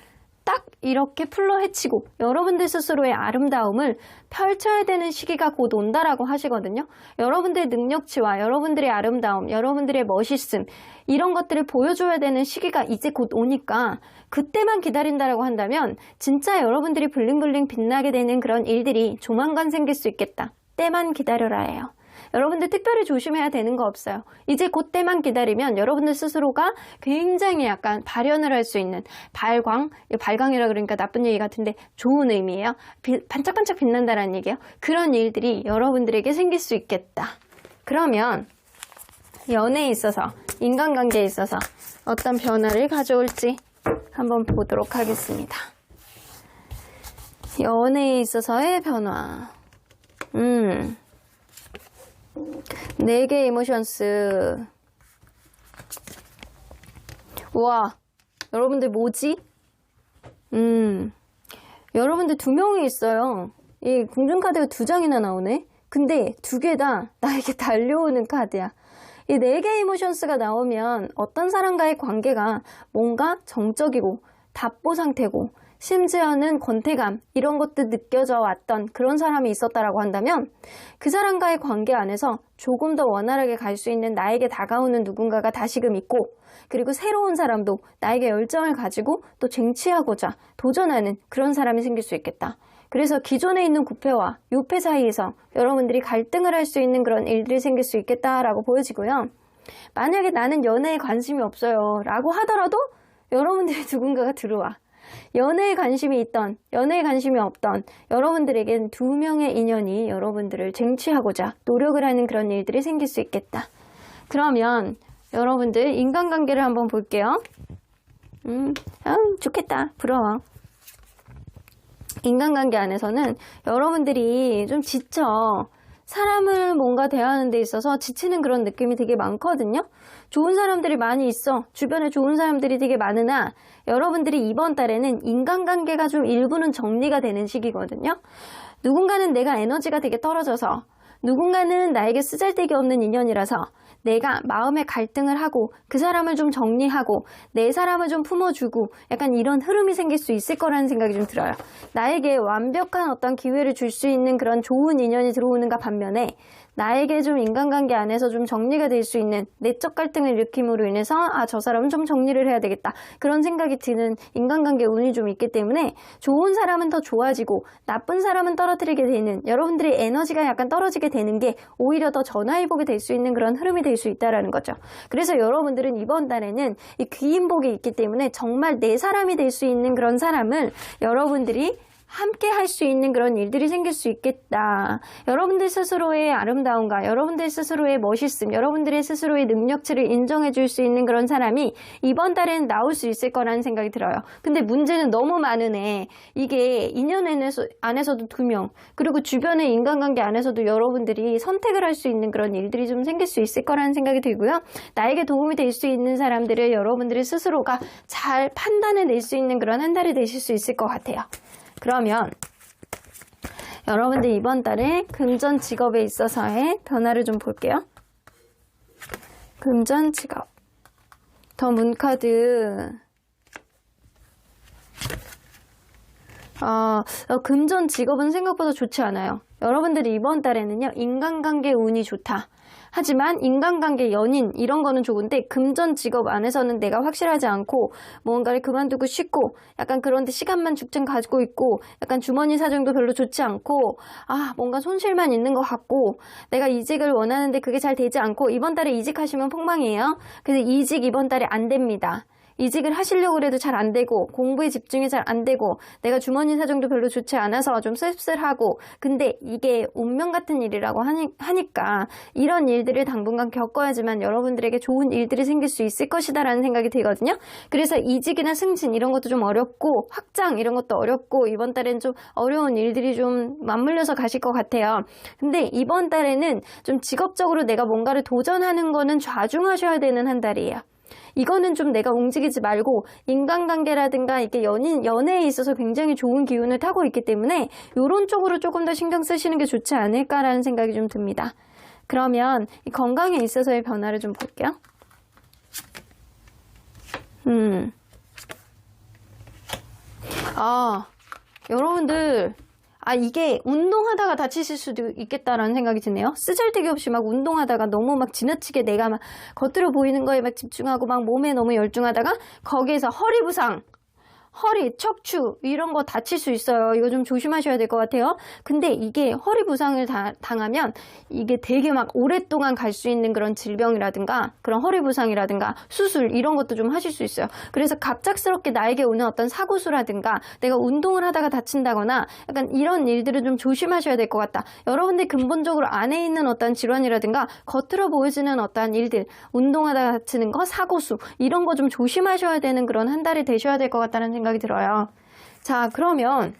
딱 이렇게 풀러헤치고 여러분들 스스로의 아름다움을 펼쳐야 되는 시기가 곧 온다라고 하시거든요. 여러분들의 능력치와 여러분들의 아름다움, 여러분들의 멋있음 이런 것들을 보여줘야 되는 시기가 이제 곧 오니까 그때만 기다린다라고 한다면 진짜 여러분들이 블링블링 빛나게 되는 그런 일들이 조만간 생길 수 있겠다. 때만 기다려라 해요. 여러분들 특별히 조심해야 되는 거 없어요. 이제 그때만 기다리면 여러분들 스스로가 굉장히 약간 발현을 할 수 있는 발광이라 그러니까 나쁜 얘기 같은데 좋은 의미예요. 반짝반짝 빛난다라는 얘기예요. 그런 일들이 여러분들에게 생길 수 있겠다. 그러면 연애에 있어서, 인간관계에 있어서 어떤 변화를 가져올지 한번 보도록 하겠습니다. 연애에 있어서의 변화. 4개의 이모션스. 우와, 여러분들 뭐지? 여러분들 2명이 있어요. 이 궁중카드가 2장이나 나오네? 근데 2개 다 나에게 달려오는 카드야. 이 4개의 이모션스가 나오면 어떤 사람과의 관계가 뭔가 정적이고 답보 상태고 심지어는 권태감 이런 것도 느껴져 왔던 그런 사람이 있었다라고 한다면 그 사람과의 관계 안에서 조금 더 원활하게 갈 수 있는 나에게 다가오는 누군가가 다시금 있고 그리고 새로운 사람도 나에게 열정을 가지고 또 쟁취하고자 도전하는 그런 사람이 생길 수 있겠다. 그래서 기존에 있는 구패와 요패 사이에서 여러분들이 갈등을 할 수 있는 그런 일들이 생길 수 있겠다라고 보여지고요. 만약에 나는 연애에 관심이 없어요 라고 하더라도 여러분들이 누군가가 들어와. 연애에 관심이 있던, 연애에 관심이 없던 여러분들에겐 2명의 인연이 여러분들을 쟁취하고자 노력을 하는 그런 일들이 생길 수 있겠다. 그러면 여러분들 인간관계를 한번 볼게요. 좋겠다. 부러워. 인간관계 안에서는 여러분들이 좀 지쳐. 사람을 뭔가 대하는 데 있어서 지치는 그런 느낌이 되게 많거든요. 좋은 사람들이 많이 있어. 주변에 좋은 사람들이 되게 많으나 여러분들이 이번 달에는 인간관계가 좀 일부는 정리가 되는 시기거든요. 누군가는 내가 에너지가 되게 떨어져서 누군가는 나에게 쓰잘데기 없는 인연이라서 내가 마음의 갈등을 하고 그 사람을 좀 정리하고 내 사람을 좀 품어주고 약간 이런 흐름이 생길 수 있을 거라는 생각이 좀 들어요. 나에게 완벽한 어떤 기회를 줄 수 있는 그런 좋은 인연이 들어오는가 반면에 나에게 좀 인간관계 안에서 좀 정리가 될 수 있는 내적 갈등을 일으킴으로 인해서 저 사람은 좀 정리를 해야 되겠다. 그런 생각이 드는 인간관계 운이 좀 있기 때문에 좋은 사람은 더 좋아지고 나쁜 사람은 떨어뜨리게 되는 여러분들의 에너지가 약간 떨어지게 되는 게 오히려 더 전화위복이 될 수 있는 그런 흐름이 될 수 있다라는 거죠. 그래서 여러분들은 이번 달에는 이 귀인복이 있기 때문에 정말 내 사람이 될 수 있는 그런 사람을 여러분들이 함께 할 수 있는 그런 일들이 생길 수 있겠다. 여러분들 스스로의 아름다움과 여러분들 스스로의 멋있음, 여러분들의 스스로의 능력치를 인정해 줄 수 있는 그런 사람이 이번 달에는 나올 수 있을 거라는 생각이 들어요. 근데 문제는 너무 많으네. 이게 인연 안에서도 2명, 그리고 주변의 인간관계 안에서도 여러분들이 선택을 할 수 있는 그런 일들이 좀 생길 수 있을 거라는 생각이 들고요. 나에게 도움이 될 수 있는 사람들을 여러분들이 스스로가 잘 판단해 낼 수 있는 그런 한 달이 되실 수 있을 것 같아요. 그러면 여러분들 이번 달에 금전 직업에 있어서의 변화를 좀 볼게요. 금전 직업. 더 문카드. 금전 직업은 생각보다 좋지 않아요. 여러분들이 이번 달에는요, 인간관계 운이 좋다. 하지만 인간관계, 연인 이런 거는 좋은데 금전 직업 안에서는 내가 확실하지 않고 뭔가를 그만두고 싶고 약간 그런데 시간만 죽창 가지고 있고 약간 주머니 사정도 별로 좋지 않고 뭔가 손실만 있는 것 같고 내가 이직을 원하는데 그게 잘 되지 않고 이번 달에 이직하시면 폭망이에요. 그래서 이직 이번 달에 안 됩니다. 이직을 하시려고 해도 잘 안 되고 공부에 집중이 잘 안 되고 내가 주머니 사정도 별로 좋지 않아서 좀 씁쓸하고 근데 이게 운명 같은 일이라고 하니까 이런 일들을 당분간 겪어야지만 여러분들에게 좋은 일들이 생길 수 있을 것이다라는 생각이 들거든요. 그래서 이직이나 승진 이런 것도 좀 어렵고 확장 이런 것도 어렵고 이번 달엔 좀 어려운 일들이 좀 맞물려서 가실 것 같아요. 근데 이번 달에는 좀 직업적으로 내가 뭔가를 도전하는 거는 좌중하셔야 되는 한 달이에요. 이거는 좀 내가 움직이지 말고 인간관계라든가 이렇게 연애에 있어서 굉장히 좋은 기운을 타고 있기 때문에 이런 쪽으로 조금 더 신경 쓰시는 게 좋지 않을까라는 생각이 좀 듭니다. 그러면 이 건강에 있어서의 변화를 좀 볼게요. 여러분들 이게 운동하다가 다치실 수도 있겠다라는 생각이 드네요. 쓰잘데기 없이 막 운동하다가 너무 막 지나치게 내가 막 겉으로 보이는 거에 막 집중하고 막 몸에 너무 열중하다가 거기에서 허리 부상, 허리, 척추 이런 거 다칠 수 있어요. 이거 좀 조심하셔야 될 것 같아요. 근데 이게 허리 부상을 당하면 이게 되게 막 오랫동안 갈 수 있는 그런 질병이라든가 그런 허리 부상이라든가 수술 이런 것도 좀 하실 수 있어요. 그래서 갑작스럽게 나에게 오는 어떤 사고수라든가 내가 운동을 하다가 다친다거나 약간 이런 일들을 좀 조심하셔야 될 것 같다. 여러분들 근본적으로 안에 있는 어떤 질환이라든가 겉으로 보여지는 어떠한 일들 운동하다가 다치는 거, 사고수 이런 거 좀 조심하셔야 되는 그런 한 달이 되셔야 될 것 같다는 생각이 들어요. 자, 그러면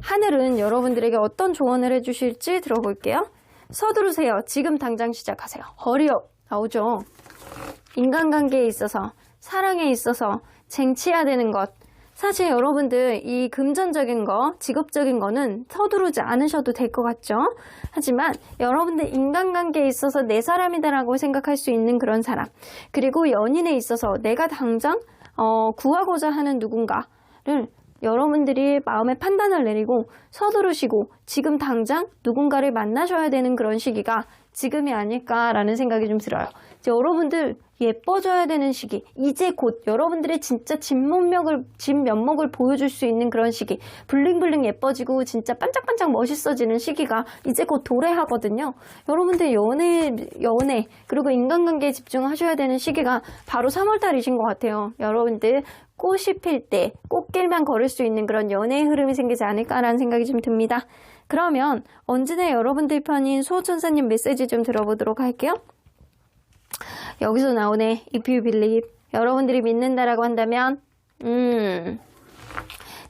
하늘은 여러분들에게 어떤 조언을 해주실지 들어볼게요. 서두르세요. 지금 당장 시작하세요. 허리업 나오죠. 인간관계에 있어서, 사랑에 있어서 쟁취해야 되는 것. 사실 여러분들 이 금전적인 거, 직업적인 거는 서두르지 않으셔도 될 것 같죠? 하지만 여러분들 인간관계에 있어서 내 사람이다라고 생각할 수 있는 그런 사람, 그리고 연인에 있어서 내가 당장 구하고자 하는 누군가를 여러분들이 마음의 판단을 내리고 서두르시고 지금 당장 누군가를 만나셔야 되는 그런 시기가 지금이 아닐까라는 생각이 좀 들어요. 이제 여러분들 예뻐져야 되는 시기, 이제 곧 여러분들의 진짜 진면목을 보여줄 수 있는 그런 시기, 블링블링 예뻐지고 진짜 반짝반짝 멋있어지는 시기가 이제 곧 도래하거든요. 여러분들 연애 그리고 인간관계에 집중하셔야 되는 시기가 바로 3월달이신 것 같아요. 여러분들 꽃이 필 때 꽃길만 걸을 수 있는 그런 연애의 흐름이 생기지 않을까라는 생각이 좀 듭니다. 그러면 언제나 여러분들 편인 수호천사님 메시지 좀 들어보도록 할게요. 여기서 나오네. If you believe. 여러분들이 믿는다라고 한다면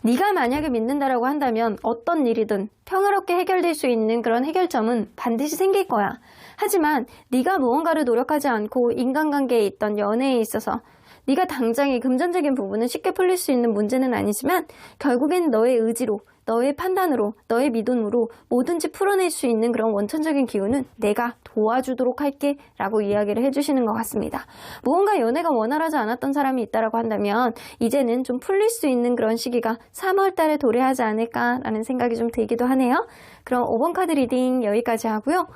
네가 만약에 믿는다라고 한다면 어떤 일이든 평화롭게 해결될 수 있는 그런 해결점은 반드시 생길 거야. 하지만 네가 무언가를 노력하지 않고 인간관계에 있던 연애에 있어서 네가 당장의 금전적인 부분은 쉽게 풀릴 수 있는 문제는 아니지만 결국엔 너의 의지로, 너의 판단으로, 너의 믿음으로 뭐든지 풀어낼 수 있는 그런 원천적인 기운은 내가 도와주도록 할게 라고 이야기를 해주시는 것 같습니다. 무언가 연애가 원활하지 않았던 사람이 있다라고 한다면 이제는 좀 풀릴 수 있는 그런 시기가 3월 달에 도래하지 않을까라는 생각이 좀 들기도 하네요. 그럼 5번 카드 리딩 여기까지 하고요.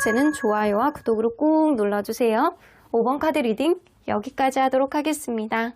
복채는 좋아요와 구독으로 꾹 눌러주세요. 5번 카드 리딩 여기까지 하도록 하겠습니다.